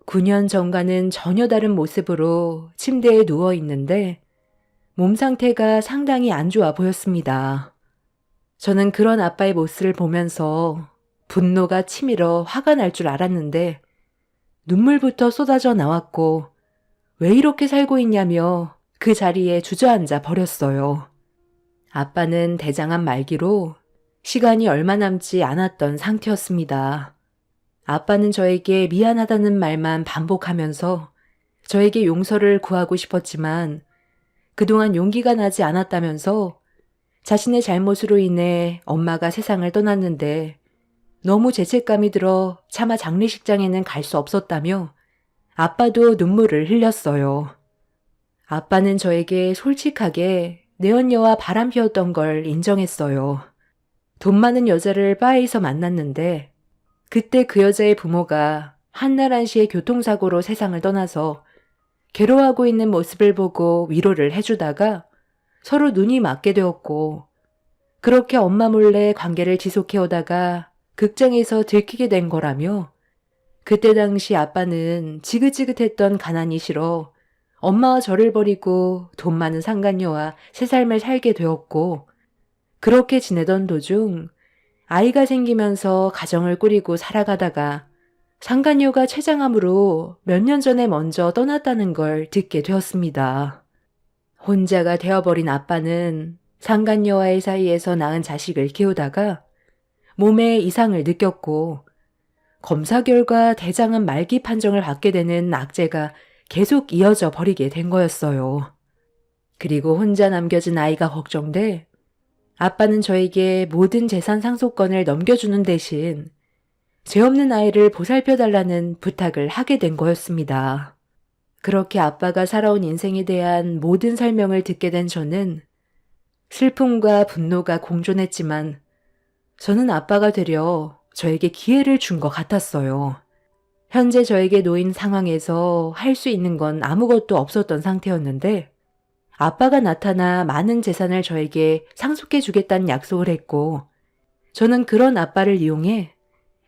9년 전과는 전혀 다른 모습으로 침대에 누워 있는데 몸 상태가 상당히 안 좋아 보였습니다. 저는 그런 아빠의 모습을 보면서 분노가 치밀어 화가 날 줄 알았는데 눈물부터 쏟아져 나왔고 왜 이렇게 살고 있냐며 그 자리에 주저앉아 버렸어요. 아빠는 대장암 말기로 시간이 얼마 남지 않았던 상태였습니다. 아빠는 저에게 미안하다는 말만 반복하면서 저에게 용서를 구하고 싶었지만 그동안 용기가 나지 않았다면서 자신의 잘못으로 인해 엄마가 세상을 떠났는데 너무 죄책감이 들어 차마 장례식장에는 갈 수 없었다며 아빠도 눈물을 흘렸어요. 아빠는 저에게 솔직하게 내언녀와 바람 피웠던 걸 인정했어요. 돈 많은 여자를 바에서 만났는데 그때 그 여자의 부모가 한날 한시에 교통사고로 세상을 떠나서 괴로워하고 있는 모습을 보고 위로를 해주다가 서로 눈이 맞게 되었고 그렇게 엄마 몰래 관계를 지속해오다가 극장에서 들키게 된 거라며 그때 당시 아빠는 지긋지긋했던 가난이 싫어 엄마와 저를 버리고 돈 많은 상간녀와 새 삶을 살게 되었고 그렇게 지내던 도중 아이가 생기면서 가정을 꾸리고 살아가다가 상간녀가 췌장암으로 몇 년 전에 먼저 떠났다는 걸 듣게 되었습니다. 혼자가 되어버린 아빠는 상간녀와의 사이에서 낳은 자식을 키우다가 몸에 이상을 느꼈고 검사 결과 대장암 말기 판정을 받게 되는 악재가 계속 이어져 버리게 된 거였어요. 그리고 혼자 남겨진 아이가 걱정돼 아빠는 저에게 모든 재산 상속권을 넘겨주는 대신 죄 없는 아이를 보살펴달라는 부탁을 하게 된 거였습니다. 그렇게 아빠가 살아온 인생에 대한 모든 설명을 듣게 된 저는 슬픔과 분노가 공존했지만 저는 아빠가 되려 저에게 기회를 준 것 같았어요. 현재 저에게 놓인 상황에서 할 수 있는 건 아무것도 없었던 상태였는데 아빠가 나타나 많은 재산을 저에게 상속해 주겠다는 약속을 했고 저는 그런 아빠를 이용해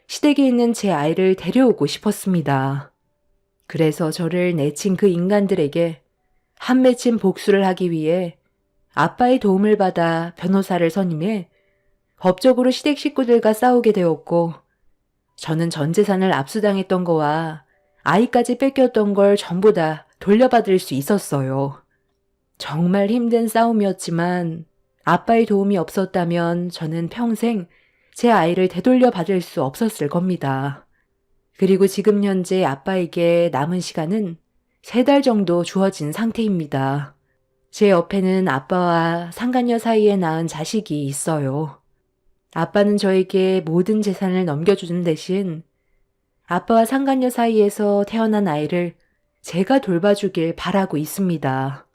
시댁에 있는 제 아이를 데려오고 싶었습니다. 그래서 저를 내친 그 인간들에게 한 맺힌 복수를 하기 위해 아빠의 도움을 받아 변호사를 선임해 법적으로 시댁 식구들과 싸우게 되었고 저는 전 재산을 압수당했던 거와 아이까지 뺏겼던 걸 전부 다 돌려받을 수 있었어요. 정말 힘든 싸움이었지만 아빠의 도움이 없었다면 저는 평생 제 아이를 되돌려 받을 수 없었을 겁니다. 그리고 지금 현재 아빠에게 남은 시간은 3달 정도 주어진 상태입니다. 제 옆에는 아빠와 상간녀 사이에 낳은 자식이 있어요. 아빠는 저에게 모든 재산을 넘겨주는 대신 아빠와 상간녀 사이에서 태어난 아이를 제가 돌봐주길 바라고 있습니다.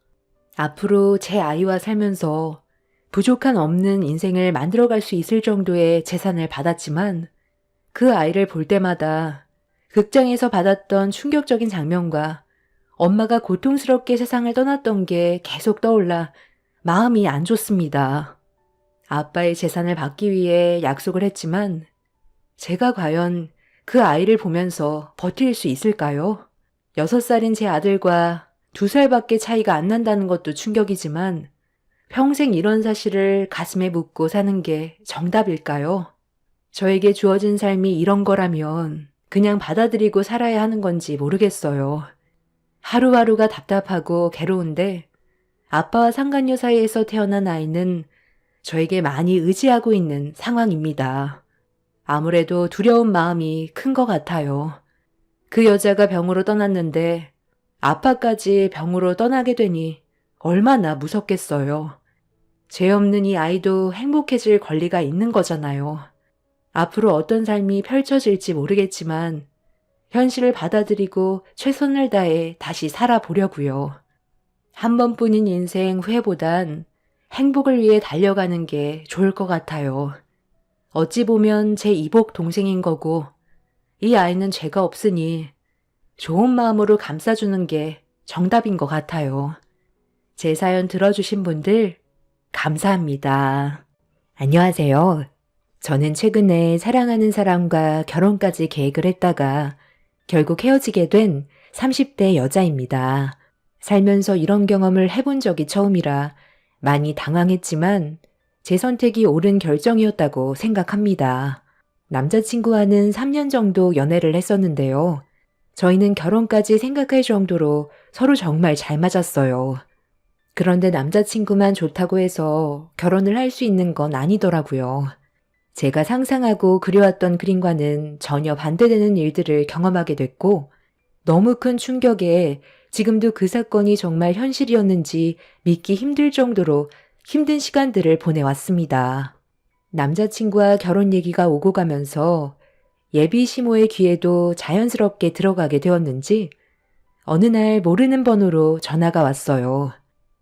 앞으로 제 아이와 살면서 부족한 없는 인생을 만들어갈 수 있을 정도의 재산을 받았지만 그 아이를 볼 때마다 극장에서 받았던 충격적인 장면과 엄마가 고통스럽게 세상을 떠났던 게 계속 떠올라 마음이 안 좋습니다. 아빠의 재산을 받기 위해 약속을 했지만 제가 과연 그 아이를 보면서 버틸 수 있을까요? 6살인 제 아들과 2살밖에 차이가 안 난다는 것도 충격이지만 평생 이런 사실을 가슴에 묻고 사는 게 정답일까요? 저에게 주어진 삶이 이런 거라면 그냥 받아들이고 살아야 하는 건지 모르겠어요. 하루하루가 답답하고 괴로운데 아빠와 상간녀 사이에서 태어난 아이는 저에게 많이 의지하고 있는 상황입니다. 아무래도 두려운 마음이 큰 것 같아요. 그 여자가 병으로 떠났는데 아빠까지 병으로 떠나게 되니 얼마나 무섭겠어요. 죄 없는 이 아이도 행복해질 권리가 있는 거잖아요. 앞으로 어떤 삶이 펼쳐질지 모르겠지만 현실을 받아들이고 최선을 다해 다시 살아보려고요. 한 번뿐인 인생 후회보단 행복을 위해 달려가는 게 좋을 것 같아요. 어찌 보면 제 이복 동생인 거고 이 아이는 죄가 없으니 좋은 마음으로 감싸주는 게 정답인 것 같아요. 제 사연 들어주신 분들 감사합니다. 안녕하세요. 저는 최근에 사랑하는 사람과 결혼까지 계획을 했다가 결국 헤어지게 된 30대 여자입니다. 살면서 이런 경험을 해본 적이 처음이라 많이 당황했지만 제 선택이 옳은 결정이었다고 생각합니다. 남자친구와는 3년 정도 연애를 했었는데요. 저희는 결혼까지 생각할 정도로 서로 정말 잘 맞았어요. 그런데 남자친구만 좋다고 해서 결혼을 할 수 있는 건 아니더라고요. 제가 상상하고 그려왔던 그림과는 전혀 반대되는 일들을 경험하게 됐고 너무 큰 충격에 지금도 그 사건이 정말 현실이었는지 믿기 힘들 정도로 힘든 시간들을 보내왔습니다. 남자친구와 결혼 얘기가 오고 가면서 예비 시모의 귀에도 자연스럽게 들어가게 되었는지 어느 날 모르는 번호로 전화가 왔어요.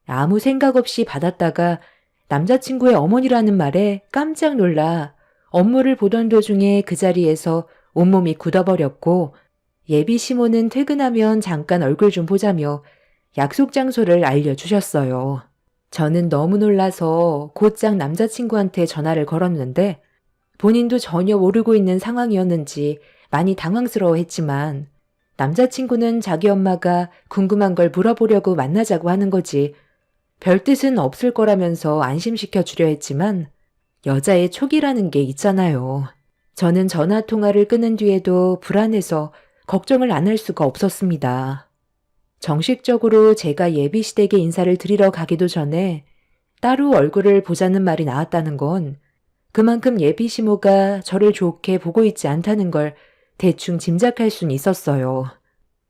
아무 생각 없이 받았다가 남자친구의 어머니라는 말에 깜짝 놀라 업무를 보던 도중에 그 자리에서 온몸이 굳어버렸고 예비 시모는 퇴근하면 잠깐 얼굴 좀 보자며 약속 장소를 알려주셨어요. 저는 너무 놀라서 곧장 남자친구한테 전화를 걸었는데 본인도 전혀 모르고 있는 상황이었는지 많이 당황스러워했지만 남자친구는 자기 엄마가 궁금한 걸 물어보려고 만나자고 하는 거지 별 뜻은 없을 거라면서 안심시켜 주려 했지만 여자의 촉이라는 게 있잖아요. 저는 전화 통화를 끊은 뒤에도 불안해서 걱정을 안 할 수가 없었습니다. 정식적으로 제가 예비 시댁에 인사를 드리러 가기도 전에 따로 얼굴을 보자는 말이 나왔다는 건 그만큼 예비 시모가 저를 좋게 보고 있지 않다는 걸 대충 짐작할 순 있었어요.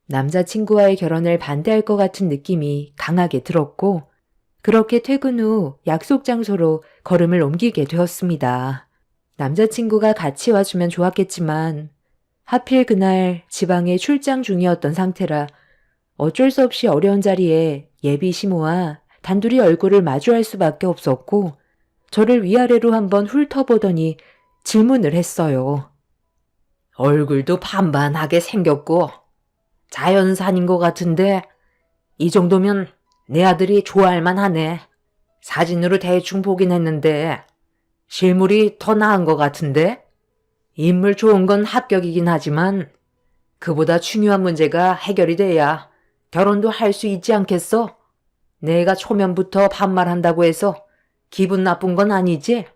남자친구와의 결혼을 반대할 것 같은 느낌이 강하게 들었고 그렇게 퇴근 후 약속 장소로 걸음을 옮기게 되었습니다. 남자친구가 같이 와주면 좋았겠지만 하필 그날 지방에 출장 중이었던 상태라 어쩔 수 없이 어려운 자리에 예비 시모와 단둘이 얼굴을 마주할 수밖에 없었고 저를 위아래로 한번 훑어보더니 질문을 했어요. 얼굴도 반반하게 생겼고 자연산인 것 같은데 이 정도면 내 아들이 좋아할 만하네. 사진으로 대충 보긴 했는데 실물이 더 나은 것 같은데? 인물 좋은 건 합격이긴 하지만 그보다 중요한 문제가 해결이 돼야 결혼도 할 수 있지 않겠어? 내가 초면부터 반말한다고 해서 기분 나쁜 건 아니지?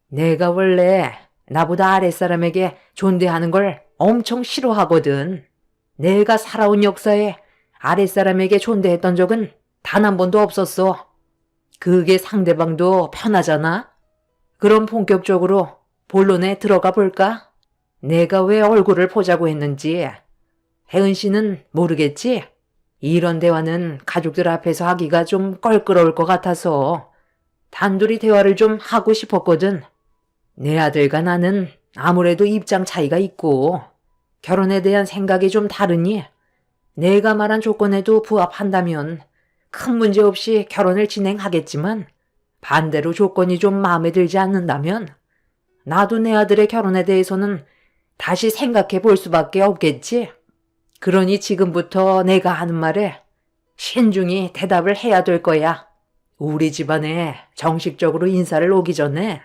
내가 원래 나보다 아랫사람에게 존대하는 걸 엄청 싫어하거든. 내가 살아온 역사에 아랫사람에게 존대했던 적은 단 한 번도 없었어. 그게 상대방도 편하잖아? 그럼 본격적으로 본론에 들어가 볼까? 내가 왜 얼굴을 보자고 했는지 혜은 씨는 모르겠지? 이런 대화는 가족들 앞에서 하기가 좀 껄끄러울 것 같아서 단둘이 대화를 좀 하고 싶었거든. 내 아들과 나는 아무래도 입장 차이가 있고 결혼에 대한 생각이 좀 다르니 내가 말한 조건에도 부합한다면 큰 문제 없이 결혼을 진행하겠지만 반대로 조건이 좀 마음에 들지 않는다면 나도 내 아들의 결혼에 대해서는 다시 생각해 볼 수밖에 없겠지. 그러니 지금부터 내가 하는 말에 신중히 대답을 해야 될 거야. 우리 집안에 정식적으로 인사를 오기 전에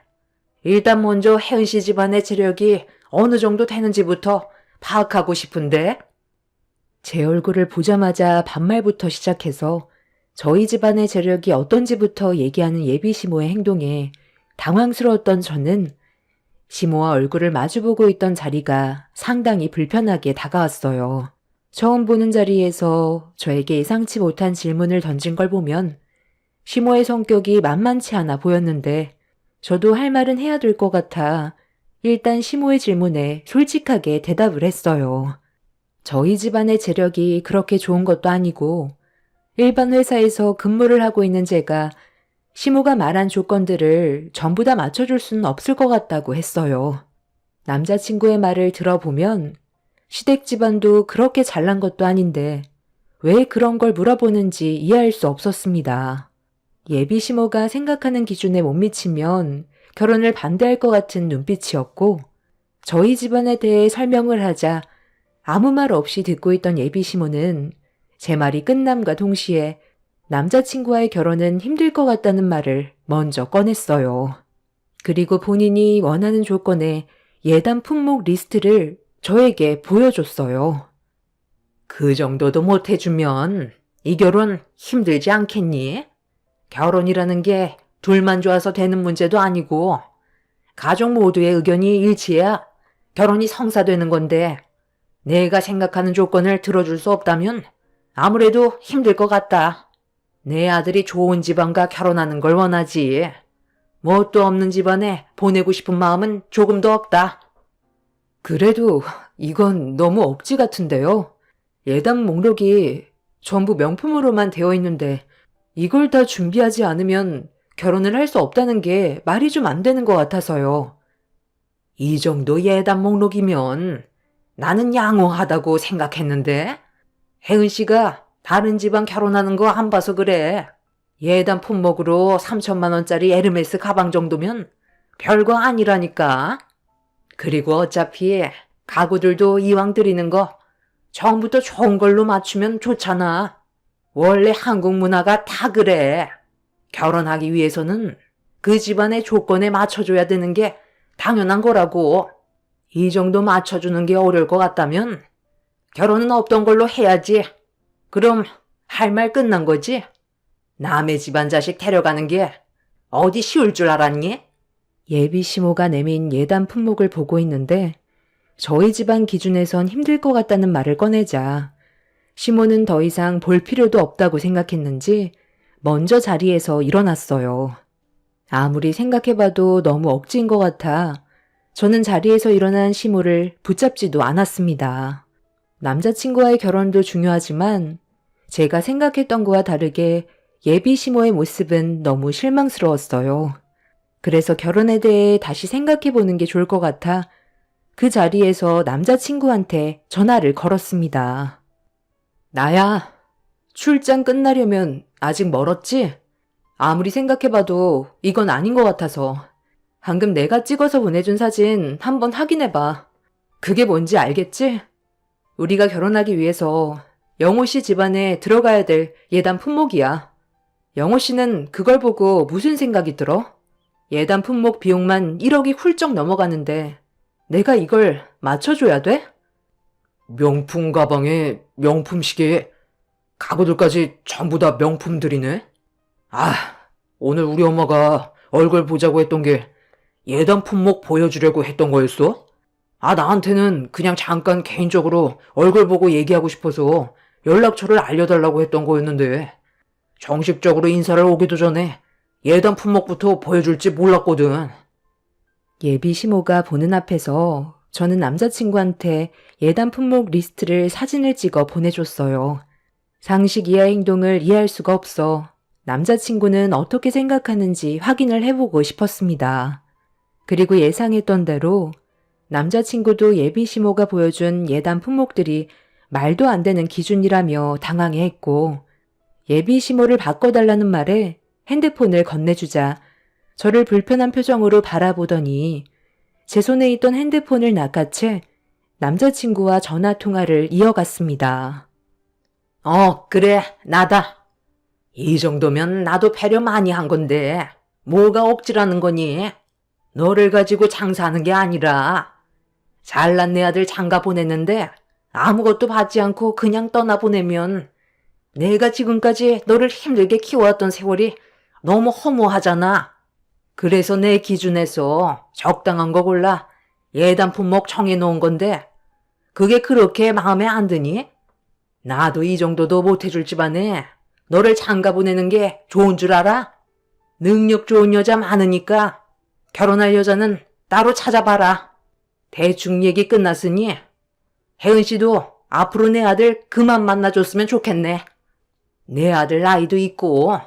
일단 먼저 혜은 씨 집안의 재력이 어느 정도 되는지부터 파악하고 싶은데? 제 얼굴을 보자마자 반말부터 시작해서 저희 집안의 재력이 어떤지부터 얘기하는 예비 시모의 행동에 당황스러웠던 저는 시모와 얼굴을 마주보고 있던 자리가 상당히 불편하게 다가왔어요. 처음 보는 자리에서 저에게 예상치 못한 질문을 던진 걸 보면 시모의 성격이 만만치 않아 보였는데 저도 할 말은 해야 될 것 같아 일단 시모의 질문에 솔직하게 대답을 했어요. 저희 집안의 재력이 그렇게 좋은 것도 아니고 일반 회사에서 근무를 하고 있는 제가 시모가 말한 조건들을 전부 다 맞춰줄 수는 없을 것 같다고 했어요. 남자친구의 말을 들어보면 시댁 집안도 그렇게 잘난 것도 아닌데 왜 그런 걸 물어보는지 이해할 수 없었습니다. 예비 시모가 생각하는 기준에 못 미치면 결혼을 반대할 것 같은 눈빛이었고 저희 집안에 대해 설명을 하자 아무 말 없이 듣고 있던 예비 시모는 제 말이 끝남과 동시에 남자친구와의 결혼은 힘들 것 같다는 말을 먼저 꺼냈어요. 그리고 본인이 원하는 조건에 예단 품목 리스트를 저에게 보여줬어요. 그 정도도 못 해주면 이 결혼 힘들지 않겠니? 결혼이라는 게 둘만 좋아서 되는 문제도 아니고 가족 모두의 의견이 일치해야 결혼이 성사되는 건데 내가 생각하는 조건을 들어줄 수 없다면 아무래도 힘들 것 같다. 내 아들이 좋은 집안과 결혼하는 걸 원하지. 뭣도 없는 집안에 보내고 싶은 마음은 조금도 없다. 그래도 이건 너무 억지 같은데요. 예단 목록이 전부 명품으로만 되어 있는데 이걸 다 준비하지 않으면 결혼을 할 수 없다는 게 말이 좀 안 되는 것 같아서요. 이 정도 예단 목록이면 나는 양호하다고 생각했는데 혜은 씨가 다른 집안 결혼하는 거 안 봐서 그래. 예단 품목으로 3천만 원짜리 에르메스 가방 정도면 별거 아니라니까. 그리고 어차피 가구들도 이왕 드리는 거 처음부터 좋은 걸로 맞추면 좋잖아. 원래 한국 문화가 다 그래. 결혼하기 위해서는 그 집안의 조건에 맞춰줘야 되는 게 당연한 거라고. 이 정도 맞춰주는 게 어려울 것 같다면 결혼은 없던 걸로 해야지. 그럼 할 말 끝난 거지? 남의 집안 자식 데려가는 게 어디 쉬울 줄 알았니? 예비 시모가 내민 예단 품목을 보고 있는데 저희 집안 기준에선 힘들 것 같다는 말을 꺼내자 시모는 더 이상 볼 필요도 없다고 생각했는지 먼저 자리에서 일어났어요. 아무리 생각해봐도 너무 억지인 것 같아 저는 자리에서 일어난 시모를 붙잡지도 않았습니다. 남자친구와의 결혼도 중요하지만 제가 생각했던 거와 다르게 예비 시모의 모습은 너무 실망스러웠어요. 그래서 결혼에 대해 다시 생각해보는 게 좋을 것 같아 그 자리에서 남자친구한테 전화를 걸었습니다. 나야, 출장 끝나려면 아직 멀었지? 아무리 생각해봐도 이건 아닌 것 같아서 방금 내가 찍어서 보내준 사진 한번 확인해봐. 그게 뭔지 알겠지? 우리가 결혼하기 위해서 영호 씨 집안에 들어가야 될 예단 품목이야. 영호 씨는 그걸 보고 무슨 생각이 들어? 예단 품목 비용만 1억이 훌쩍 넘어가는데 내가 이걸 맞춰줘야 돼? 명품 가방에 명품 시계에 가구들까지 전부 다 명품들이네. 아, 오늘 우리 엄마가 얼굴 보자고 했던 게 예단 품목 보여주려고 했던 거였어? 아, 나한테는 그냥 잠깐 개인적으로 얼굴 보고 얘기하고 싶어서 연락처를 알려달라고 했던 거였는데 정식적으로 인사를 오기도 전에 예단 품목부터 보여줄지 몰랐거든. 예비 시모가 보는 앞에서 저는 남자친구한테 예단 품목 리스트를 사진을 찍어 보내줬어요. 상식 이하의 행동을 이해할 수가 없어 남자친구는 어떻게 생각하는지 확인을 해보고 싶었습니다. 그리고 예상했던 대로 남자친구도 예비 시모가 보여준 예단 품목들이 말도 안 되는 기준이라며 당황해했고 예비 시모를 바꿔달라는 말에 핸드폰을 건네주자 저를 불편한 표정으로 바라보더니 제 손에 있던 핸드폰을 낚아채 남자친구와 전화 통화를 이어갔습니다. 그래, 나다. 이 정도면 나도 배려 많이 한 건데 뭐가 억지라는 거니? 너를 가지고 장사하는 게 아니라 잘난 내 아들 장가 보냈는데 아무것도 받지 않고 그냥 떠나보내면 내가 지금까지 너를 힘들게 키워왔던 세월이 너무 허무하잖아. 그래서 내 기준에서 적당한 거 골라 예단 품목 정해놓은 건데 그게 그렇게 마음에 안 드니? 나도 이 정도도 못해줄 집안에 너를 장가 보내는 게 좋은 줄 알아? 능력 좋은 여자 많으니까 결혼할 여자는 따로 찾아봐라. 대충 얘기 끝났으니 혜은 씨도 앞으로 내 아들 그만 만나줬으면 좋겠네. 내 아들 나이도 있고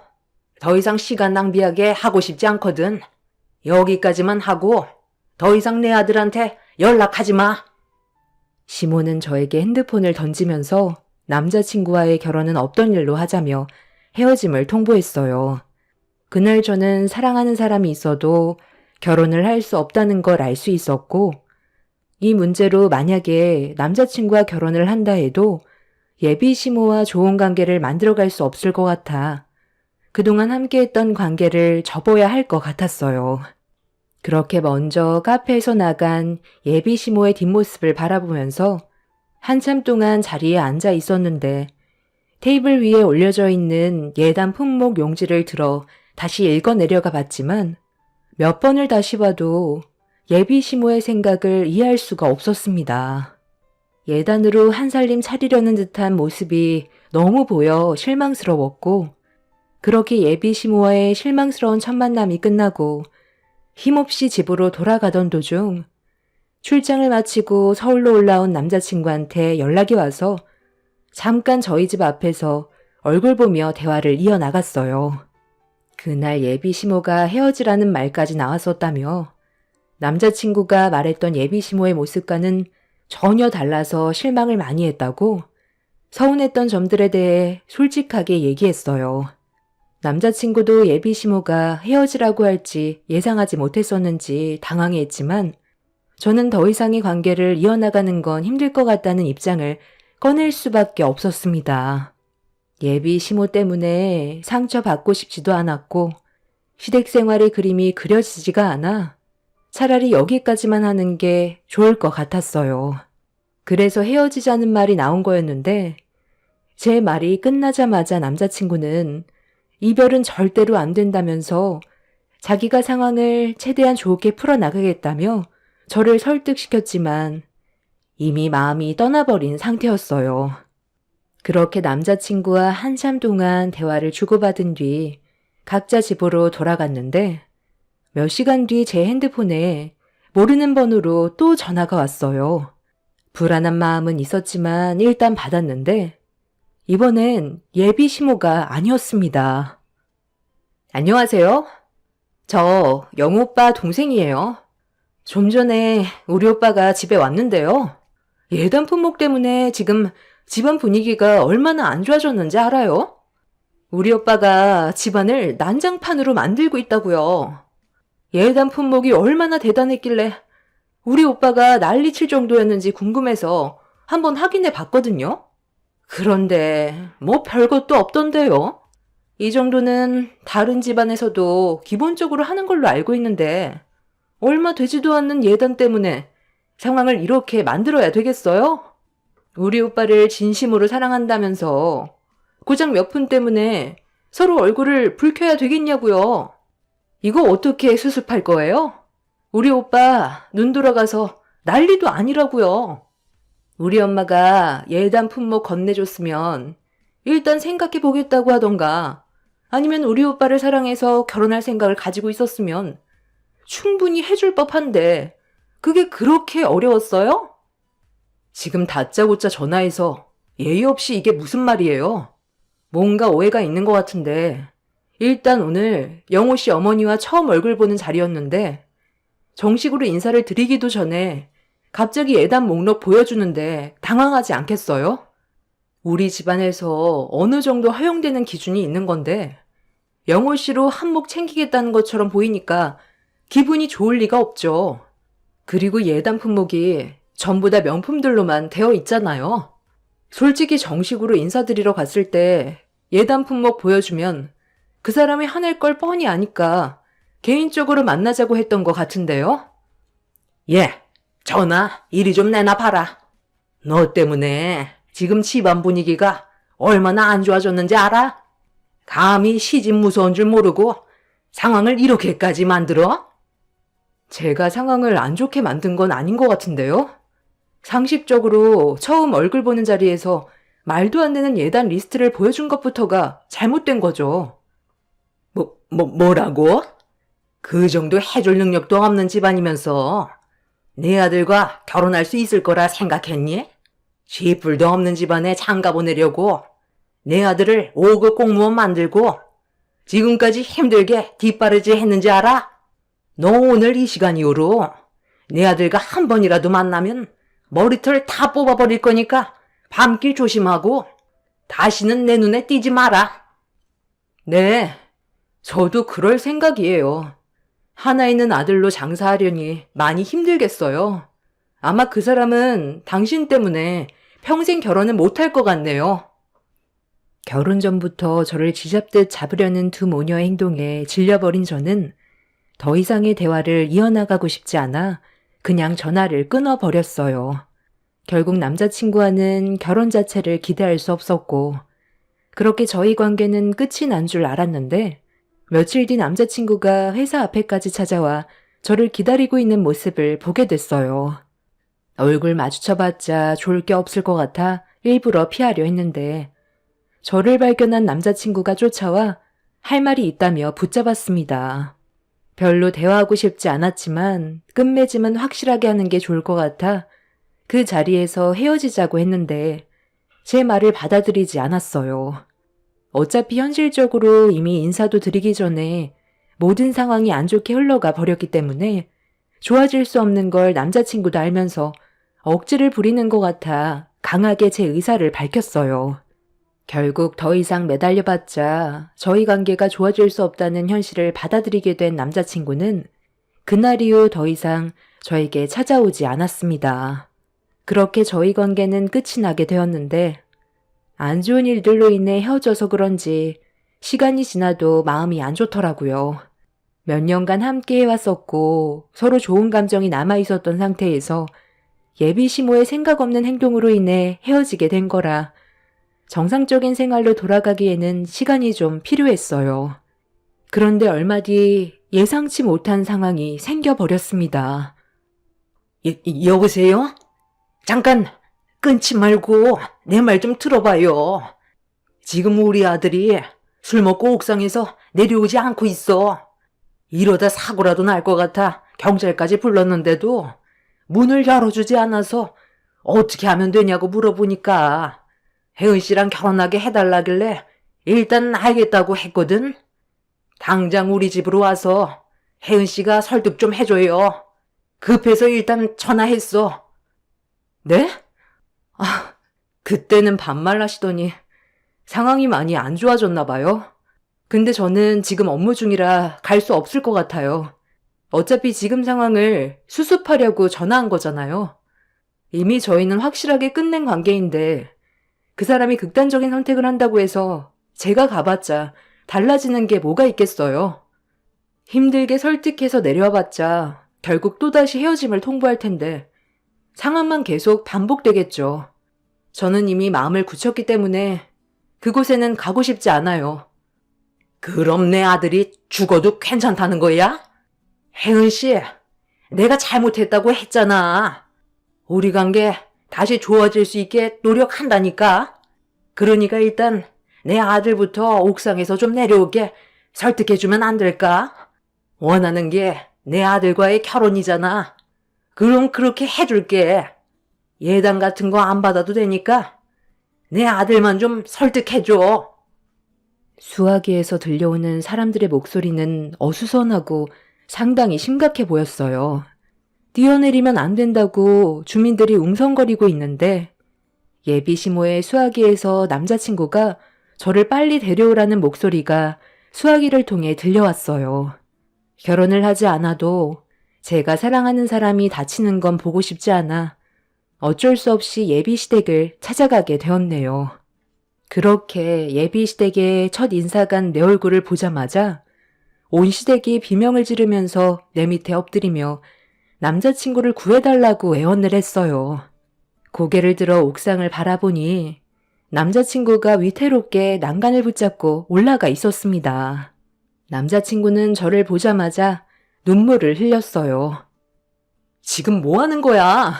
더 이상 시간 낭비하게 하고 싶지 않거든. 여기까지만 하고 더 이상 내 아들한테 연락하지 마. 시모는 저에게 핸드폰을 던지면서 남자친구와의 결혼은 없던 일로 하자며 헤어짐을 통보했어요. 그날 저는 사랑하는 사람이 있어도 결혼을 할 수 없다는 걸 알 수 있었고, 이 문제로 만약에 남자친구와 결혼을 한다 해도 예비 시모와 좋은 관계를 만들어갈 수 없을 것 같아 그동안 함께했던 관계를 접어야 할 것 같았어요. 그렇게 먼저 카페에서 나간 예비 시모의 뒷모습을 바라보면서 한참 동안 자리에 앉아 있었는데 테이블 위에 올려져 있는 예단 품목 용지를 들어 다시 읽어 내려가 봤지만 몇 번을 다시 봐도 예비 시모의 생각을 이해할 수가 없었습니다. 예단으로 한 살림 차리려는 듯한 모습이 너무 보여 실망스러웠고 그렇게 예비 시모와의 실망스러운 첫 만남이 끝나고 힘없이 집으로 돌아가던 도중 출장을 마치고 서울로 올라온 남자친구한테 연락이 와서 잠깐 저희 집 앞에서 얼굴 보며 대화를 이어나갔어요. 그날 예비 시모가 헤어지라는 말까지 나왔었다며 남자친구가 말했던 예비 시모의 모습과는 전혀 달라서 실망을 많이 했다고 서운했던 점들에 대해 솔직하게 얘기했어요. 남자친구도 예비 시모가 헤어지라고 할지 예상하지 못했었는지 당황해했지만 저는 더 이상의 관계를 이어나가는 건 힘들 것 같다는 입장을 꺼낼 수밖에 없었습니다. 예비 시모 때문에 상처받고 싶지도 않았고 시댁 생활의 그림이 그려지지가 않아 차라리 여기까지만 하는 게 좋을 것 같았어요. 그래서 헤어지자는 말이 나온 거였는데 제 말이 끝나자마자 남자친구는 이별은 절대로 안 된다면서 자기가 상황을 최대한 좋게 풀어나가겠다며 저를 설득시켰지만 이미 마음이 떠나버린 상태였어요. 그렇게 남자친구와 한참 동안 대화를 주고받은 뒤 각자 집으로 돌아갔는데 몇 시간 뒤 제 핸드폰에 모르는 번호로 또 전화가 왔어요. 불안한 마음은 있었지만 일단 받았는데 이번엔 예비 시모가 아니었습니다. 안녕하세요. 저 영우 오빠 동생이에요. 좀 전에 우리 오빠가 집에 왔는데요. 예단 품목 때문에 지금 집안 분위기가 얼마나 안 좋아졌는지 알아요? 우리 오빠가 집안을 난장판으로 만들고 있다고요. 예단 품목이 얼마나 대단했길래 우리 오빠가 난리칠 정도였는지 궁금해서 한번 확인해 봤거든요. 그런데 뭐 별것도 없던데요. 이 정도는 다른 집안에서도 기본적으로 하는 걸로 알고 있는데 얼마 되지도 않는 예단 때문에 상황을 이렇게 만들어야 되겠어요? 우리 오빠를 진심으로 사랑한다면서 고작 몇 분 때문에 서로 얼굴을 붉혀야 되겠냐고요. 이거 어떻게 수습할 거예요? 우리 오빠 눈 돌아가서 난리도 아니라고요. 우리 엄마가 예단 품목 건네줬으면 일단 생각해 보겠다고 하던가 아니면 우리 오빠를 사랑해서 결혼할 생각을 가지고 있었으면 충분히 해줄 법한데 그게 그렇게 어려웠어요? 지금 다짜고짜 전화해서 예의 없이 이게 무슨 말이에요? 뭔가 오해가 있는 것 같은데 일단 오늘 영호 씨 어머니와 처음 얼굴 보는 자리였는데 정식으로 인사를 드리기도 전에 갑자기 예단 목록 보여주는데 당황하지 않겠어요? 우리 집안에서 어느 정도 허용되는 기준이 있는 건데 영호 씨로 한몫 챙기겠다는 것처럼 보이니까 기분이 좋을 리가 없죠. 그리고 예단 품목이 전부 다 명품들로만 되어 있잖아요. 솔직히 정식으로 인사드리러 갔을 때 예단 품목 보여주면 그 사람이 화낼 걸 뻔히 아니까 개인적으로 만나자고 했던 것 같은데요. 예, 전화 이리 좀 내놔 봐라. 너 때문에 지금 집안 분위기가 얼마나 안 좋아졌는지 알아? 감히 시집 무서운 줄 모르고 상황을 이렇게까지 만들어? 제가 상황을 안 좋게 만든 건 아닌 것 같은데요? 상식적으로 처음 얼굴 보는 자리에서 말도 안 되는 예단 리스트를 보여준 것부터가 잘못된 거죠. 뭐라고? 그 정도 해줄 능력도 없는 집안이면서 내 아들과 결혼할 수 있을 거라 생각했니? 쥐뿔도 없는 집안에 장가 보내려고 내 아들을 5급 공무원 만들고 지금까지 힘들게 뒷바라지 했는지 알아? 너 오늘 이 시간 이후로 내 아들과 한 번이라도 만나면 머리털 다 뽑아버릴 거니까 밤길 조심하고 다시는 내 눈에 띄지 마라. 네, 저도 그럴 생각이에요. 하나 있는 아들로 장사하려니 많이 힘들겠어요. 아마 그 사람은 당신 때문에 평생 결혼은 못할 것 같네요. 결혼 전부터 저를 쥐잡듯 잡으려는 두 모녀의 행동에 질려버린 저는 더 이상의 대화를 이어나가고 싶지 않아 그냥 전화를 끊어버렸어요. 결국 남자친구와는 결혼 자체를 기대할 수 없었고 그렇게 저희 관계는 끝이 난 줄 알았는데 며칠 뒤 남자친구가 회사 앞에까지 찾아와 저를 기다리고 있는 모습을 보게 됐어요. 얼굴 마주쳐봤자 좋을 게 없을 것 같아 일부러 피하려 했는데 저를 발견한 남자친구가 쫓아와 할 말이 있다며 붙잡았습니다. 별로 대화하고 싶지 않았지만 끝맺음은 확실하게 하는 게 좋을 것 같아 그 자리에서 헤어지자고 했는데 제 말을 받아들이지 않았어요. 어차피 현실적으로 이미 인사도 드리기 전에 모든 상황이 안 좋게 흘러가 버렸기 때문에 좋아질 수 없는 걸 남자친구도 알면서 억지를 부리는 것 같아 강하게 제 의사를 밝혔어요. 결국 더 이상 매달려봤자 저희 관계가 좋아질 수 없다는 현실을 받아들이게 된 남자친구는 그날 이후 더 이상 저에게 찾아오지 않았습니다. 그렇게 저희 관계는 끝이 나게 되었는데 안 좋은 일들로 인해 헤어져서 그런지 시간이 지나도 마음이 안 좋더라고요. 몇 년간 함께 해왔었고 서로 좋은 감정이 남아있었던 상태에서 예비 시모의 생각 없는 행동으로 인해 헤어지게 된 거라 정상적인 생활로 돌아가기에는 시간이 좀 필요했어요. 그런데 얼마 뒤 예상치 못한 상황이 생겨버렸습니다. 여보세요? 잠깐 끊지 말고 내 말 좀 들어봐요. 지금 우리 아들이 술 먹고 옥상에서 내려오지 않고 있어. 이러다 사고라도 날 것 같아 경찰까지 불렀는데도 문을 열어주지 않아서 어떻게 하면 되냐고 물어보니까 혜은 씨랑 결혼하게 해달라길래 일단 알겠다고 했거든. 당장 우리 집으로 와서 혜은 씨가 설득 좀 해줘요. 급해서 일단 전화했어. 네? 그때는 반말 하시더니 상황이 많이 안 좋아졌나 봐요. 근데 저는 지금 업무 중이라 갈 수 없을 것 같아요. 어차피 지금 상황을 수습하려고 전화한 거잖아요. 이미 저희는 확실하게 끝낸 관계인데 그 사람이 극단적인 선택을 한다고 해서 제가 가봤자 달라지는 게 뭐가 있겠어요. 힘들게 설득해서 내려와봤자 결국 또다시 헤어짐을 통보할 텐데 상황만 계속 반복되겠죠. 저는 이미 마음을 굳혔기 때문에 그곳에는 가고 싶지 않아요. 그럼 내 아들이 죽어도 괜찮다는 거야? 혜은 씨, 내가 잘못했다고 했잖아. 우리 관계 다시 좋아질 수 있게 노력한다니까. 그러니까 일단 내 아들부터 옥상에서 좀 내려오게 설득해주면 안 될까? 원하는 게 내 아들과의 결혼이잖아. 그럼 그렇게 해줄게. 예단 같은 거 안 받아도 되니까 내 아들만 좀 설득해줘. 수화기에서 들려오는 사람들의 목소리는 어수선하고 상당히 심각해 보였어요. 뛰어내리면 안 된다고 주민들이 웅성거리고 있는데 예비 시모의 수화기에서 남자친구가 저를 빨리 데려오라는 목소리가 수화기를 통해 들려왔어요. 결혼을 하지 않아도 제가 사랑하는 사람이 다치는 건 보고 싶지 않아 어쩔 수 없이 예비 시댁을 찾아가게 되었네요. 그렇게 예비 시댁의 첫 인사간 내 얼굴을 보자마자 온 시댁이 비명을 지르면서 내 밑에 엎드리며 남자친구를 구해달라고 애원을 했어요. 고개를 들어 옥상을 바라보니 남자친구가 위태롭게 난간을 붙잡고 올라가 있었습니다. 남자친구는 저를 보자마자 눈물을 흘렸어요. 지금 뭐 하는 거야?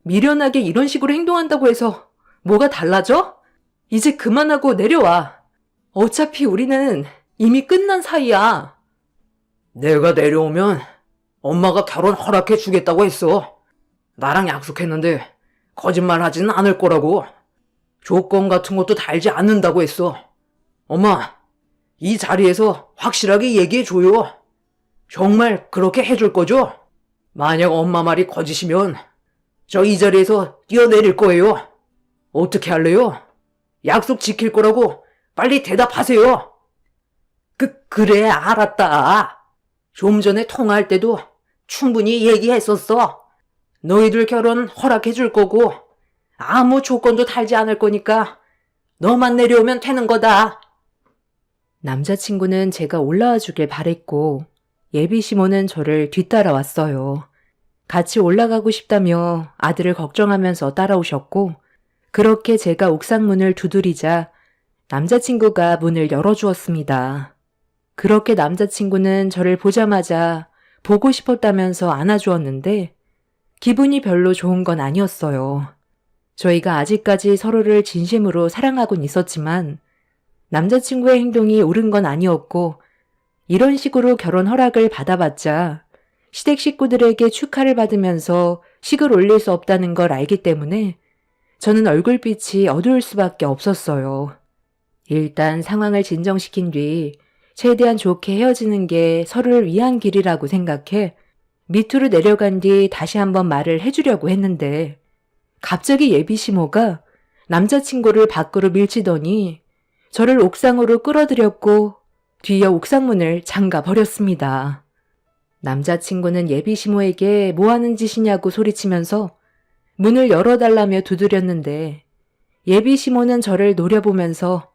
미련하게 이런 식으로 행동한다고 해서 뭐가 달라져? 이제 그만하고 내려와. 어차피 우리는 이미 끝난 사이야. 내가 내려오면 엄마가 결혼 허락해 주겠다고 했어. 나랑 약속했는데 거짓말 하지는 않을 거라고. 조건 같은 것도 달지 않는다고 했어. 엄마, 이 자리에서 확실하게 얘기해 줘요. 정말 그렇게 해줄 거죠? 만약 엄마 말이 거짓이면 저 이 자리에서 뛰어내릴 거예요. 어떻게 할래요? 약속 지킬 거라고 빨리 대답하세요. 그래, 알았다. 좀 전에 통화할 때도 충분히 얘기했었어. 너희들 결혼 허락해 줄 거고 아무 조건도 달지 않을 거니까 너만 내려오면 되는 거다. 남자친구는 제가 올라와 주길 바랬고 예비 시모는 저를 뒤따라왔어요. 같이 올라가고 싶다며 아들을 걱정하면서 따라오셨고 그렇게 제가 옥상 문을 두드리자 남자친구가 문을 열어주었습니다. 그렇게 남자친구는 저를 보자마자 보고 싶었다면서 안아주었는데 기분이 별로 좋은 건 아니었어요. 저희가 아직까지 서로를 진심으로 사랑하곤 있었지만 남자친구의 행동이 옳은 건 아니었고 이런 식으로 결혼 허락을 받아봤자 시댁 식구들에게 축하를 받으면서 식을 올릴 수 없다는 걸 알기 때문에 저는 얼굴빛이 어두울 수밖에 없었어요. 일단 상황을 진정시킨 뒤 최대한 좋게 헤어지는 게 서로를 위한 길이라고 생각해 밑으로 내려간 뒤 다시 한번 말을 해주려고 했는데 갑자기 예비 시모가 남자친구를 밖으로 밀치더니 저를 옥상으로 끌어들였고 뒤이어 옥상문을 잠가 버렸습니다. 남자친구는 예비 시모에게 뭐 하는 짓이냐고 소리치면서 문을 열어달라며 두드렸는데 예비 시모는 저를 노려보면서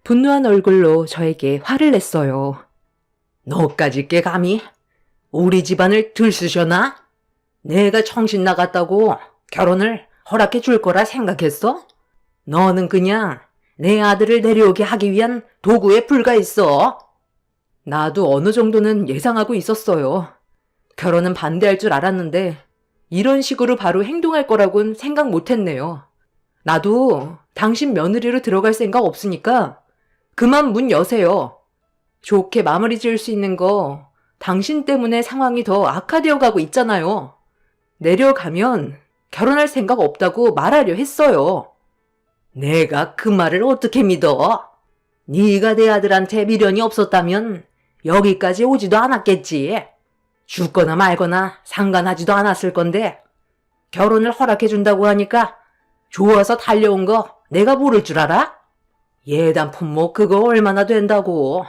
분노한 얼굴로 저에게 화를 냈어요. 너까지 꽤 감히 우리 집안을 들쑤셔나? 내가 정신 나갔다고 결혼을 허락해 줄 거라 생각했어? 너는 그냥 내 아들을 내려오게 하기 위한 도구에 불과했어. 나도 어느 정도는 예상하고 있었어요. 결혼은 반대할 줄 알았는데 이런 식으로 바로 행동할 거라고는 생각 못했네요. 나도 당신 며느리로 들어갈 생각 없으니까 그만 문 여세요. 좋게 마무리 지을 수 있는 거 당신 때문에 상황이 더 악화되어 가고 있잖아요. 내려가면 결혼할 생각 없다고 말하려 했어요. 내가 그 말을 어떻게 믿어? 네가 내 아들한테 미련이 없었다면 여기까지 오지도 않았겠지. 죽거나 말거나 상관하지도 않았을 건데 결혼을 허락해준다고 하니까 좋아서 달려온 거 내가 모를 줄 알아? 예단 품목 그거 얼마나 된다고.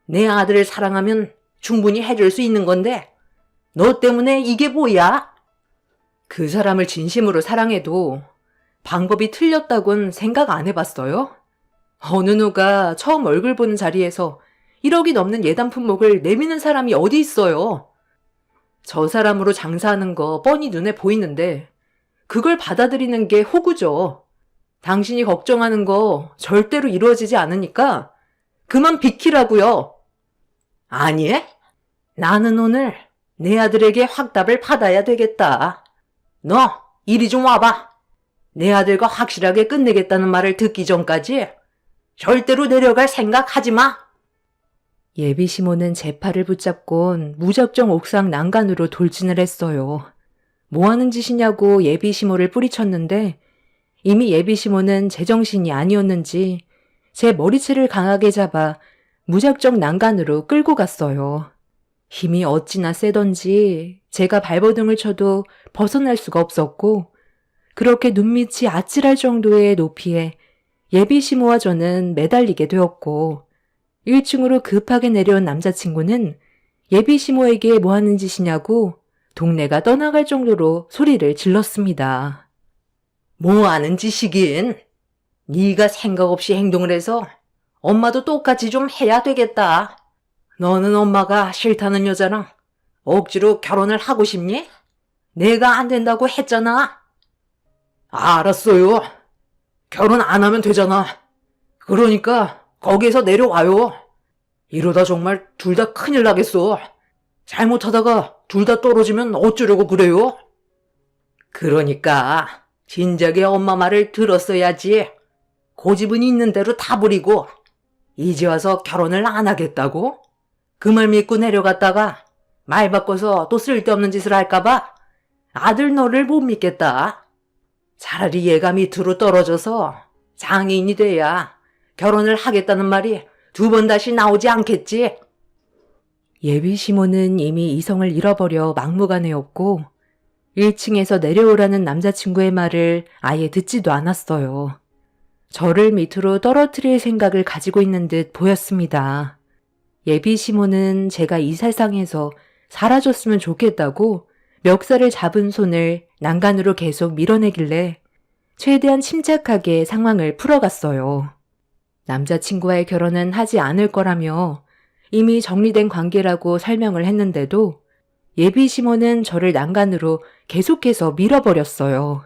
내 아들을 사랑하면 충분히 해줄 수 있는 건데 너 때문에 이게 뭐야? 그 사람을 진심으로 사랑해도 방법이 틀렸다곤 생각 안 해봤어요? 어느 누가 처음 얼굴 보는 자리에서 1억이 넘는 예단 품목을 내미는 사람이 어디 있어요? 저 사람으로 장사하는 거 뻔히 눈에 보이는데 그걸 받아들이는 게 호구죠. 당신이 걱정하는 거 절대로 이루어지지 않으니까 그만 비키라고요. 아니, 나는 오늘 내 아들에게 확답을 받아야 되겠다. 너 이리 좀 와봐. 내 아들과 확실하게 끝내겠다는 말을 듣기 전까지 절대로 내려갈 생각하지 마. 예비 시모는 제 팔을 붙잡곤 무작정 옥상 난간으로 돌진을 했어요. 뭐 하는 짓이냐고 예비 시모를 뿌리쳤는데 이미 예비 시모는 제정신이 아니었는지 제 머리채를 강하게 잡아 무작정 난간으로 끌고 갔어요. 힘이 어찌나 세던지 제가 발버둥을 쳐도 벗어날 수가 없었고 그렇게 눈밑이 아찔할 정도의 높이에 예비 시모와 저는 매달리게 되었고 1층으로 급하게 내려온 남자친구는 예비 시모에게 뭐 하는 짓이냐고 동네가 떠나갈 정도로 소리를 질렀습니다. 뭐 하는 짓이긴? 네가 생각 없이 행동을 해서 엄마도 똑같이 좀 해야 되겠다. 너는 엄마가 싫다는 여자랑 억지로 결혼을 하고 싶니? 내가 안 된다고 했잖아. 알았어요. 결혼 안 하면 되잖아. 그러니까 거기에서 내려와요. 이러다 정말 둘 다 큰일 나겠어. 잘못하다가 둘 다 떨어지면 어쩌려고 그래요? 그러니까 진작에 엄마 말을 들었어야지. 고집은 있는 대로 다 부리고 이제 와서 결혼을 안 하겠다고? 그 말 믿고 내려갔다가 말 바꿔서 또 쓸데없는 짓을 할까봐 아들 너를 못 믿겠다. 차라리 얘가 밑으로 떨어져서 장애인이 돼야 결혼을 하겠다는 말이 두 번 다시 나오지 않겠지. 예비 시모는 이미 이성을 잃어버려 막무가내였고 1층에서 내려오라는 남자친구의 말을 아예 듣지도 않았어요. 저를 밑으로 떨어뜨릴 생각을 가지고 있는 듯 보였습니다. 예비 시모는 제가 이 세상에서 사라졌으면 좋겠다고 멱살을 잡은 손을 난간으로 계속 밀어내길래 최대한 침착하게 상황을 풀어갔어요. 남자친구와의 결혼은 하지 않을 거라며 이미 정리된 관계라고 설명을 했는데도 예비 시모는 저를 난간으로 계속해서 밀어버렸어요.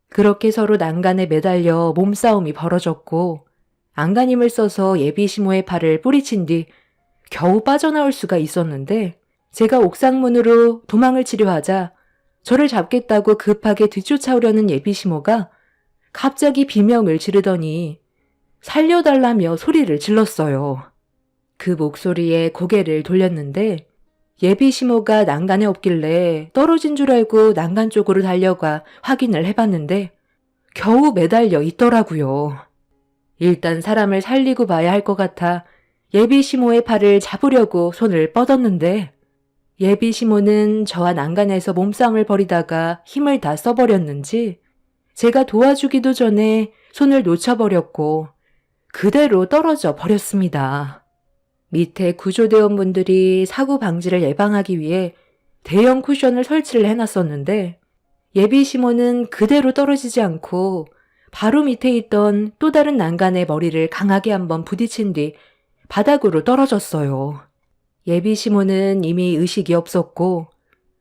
그렇게 서로 난간에 매달려 몸싸움이 벌어졌고 안간힘을 써서 예비 시모의 팔을 뿌리친 뒤 겨우 빠져나올 수가 있었는데 제가 옥상 문으로 도망을 치려 하자 저를 잡겠다고 급하게 뒤쫓아오려는 예비 시모가 갑자기 비명을 지르더니 살려달라며 소리를 질렀어요. 그 목소리에 고개를 돌렸는데 예비 시모가 난간에 없길래 떨어진 줄 알고 난간 쪽으로 달려가 확인을 해봤는데 겨우 매달려 있더라고요. 일단 사람을 살리고 봐야 할 것 같아 예비 시모의 팔을 잡으려고 손을 뻗었는데 예비 시모는 저와 난간에서 몸싸움을 벌이다가 힘을 다 써버렸는지 제가 도와주기도 전에 손을 놓쳐버렸고 그대로 떨어져 버렸습니다. 밑에 구조대원분들이 사고 방지를 예방하기 위해 대형 쿠션을 설치를 해놨었는데 예비 시모는 그대로 떨어지지 않고 바로 밑에 있던 또 다른 난간에 머리를 강하게 한번 부딪힌 뒤 바닥으로 떨어졌어요. 예비 시모는 이미 의식이 없었고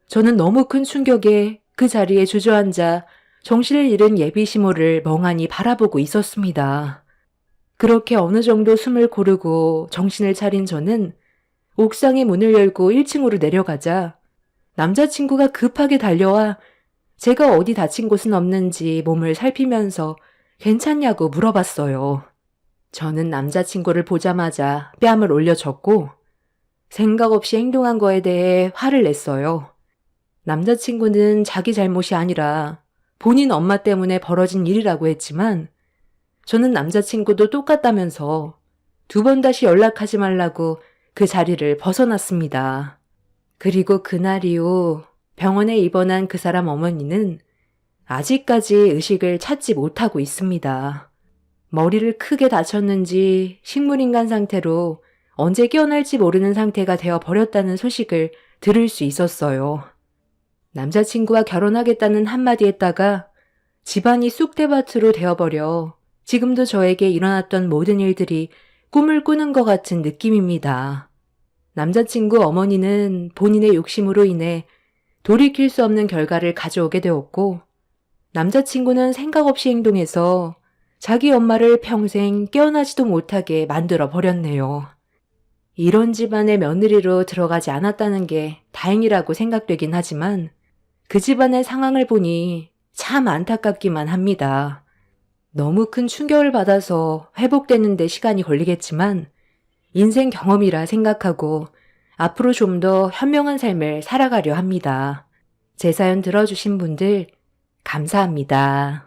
저는 너무 큰 충격에 그 자리에 주저앉아 정신을 잃은 예비 시모를 멍하니 바라보고 있었습니다. 그렇게 어느 정도 숨을 고르고 정신을 차린 저는 옥상의 문을 열고 1층으로 내려가자 남자친구가 급하게 달려와 제가 어디 다친 곳은 없는지 몸을 살피면서 괜찮냐고 물어봤어요. 저는 남자친구를 보자마자 뺨을 올려줬고 생각 없이 행동한 거에 대해 화를 냈어요. 남자친구는 자기 잘못이 아니라 본인 엄마 때문에 벌어진 일이라고 했지만 저는 남자친구도 똑같다면서 2번 다시 연락하지 말라고 그 자리를 벗어났습니다. 그리고 그날 이후 병원에 입원한 그 사람 어머니는 아직까지 의식을 찾지 못하고 있습니다. 머리를 크게 다쳤는지 식물인간 상태로 언제 깨어날지 모르는 상태가 되어 버렸다는 소식을 들을 수 있었어요. 남자친구와 결혼하겠다는 한마디 했다가 집안이 쑥대밭으로 되어버려 지금도 저에게 일어났던 모든 일들이 꿈을 꾸는 것 같은 느낌입니다. 남자친구 어머니는 본인의 욕심으로 인해 돌이킬 수 없는 결과를 가져오게 되었고 남자친구는 생각 없이 행동해서 자기 엄마를 평생 깨어나지도 못하게 만들어 버렸네요. 이런 집안의 며느리로 들어가지 않았다는 게 다행이라고 생각되긴 하지만 그 집안의 상황을 보니 참 안타깝기만 합니다. 너무 큰 충격을 받아서 회복되는 데 시간이 걸리겠지만 인생 경험이라 생각하고 앞으로 좀 더 현명한 삶을 살아가려 합니다. 제 사연 들어주신 분들 감사합니다.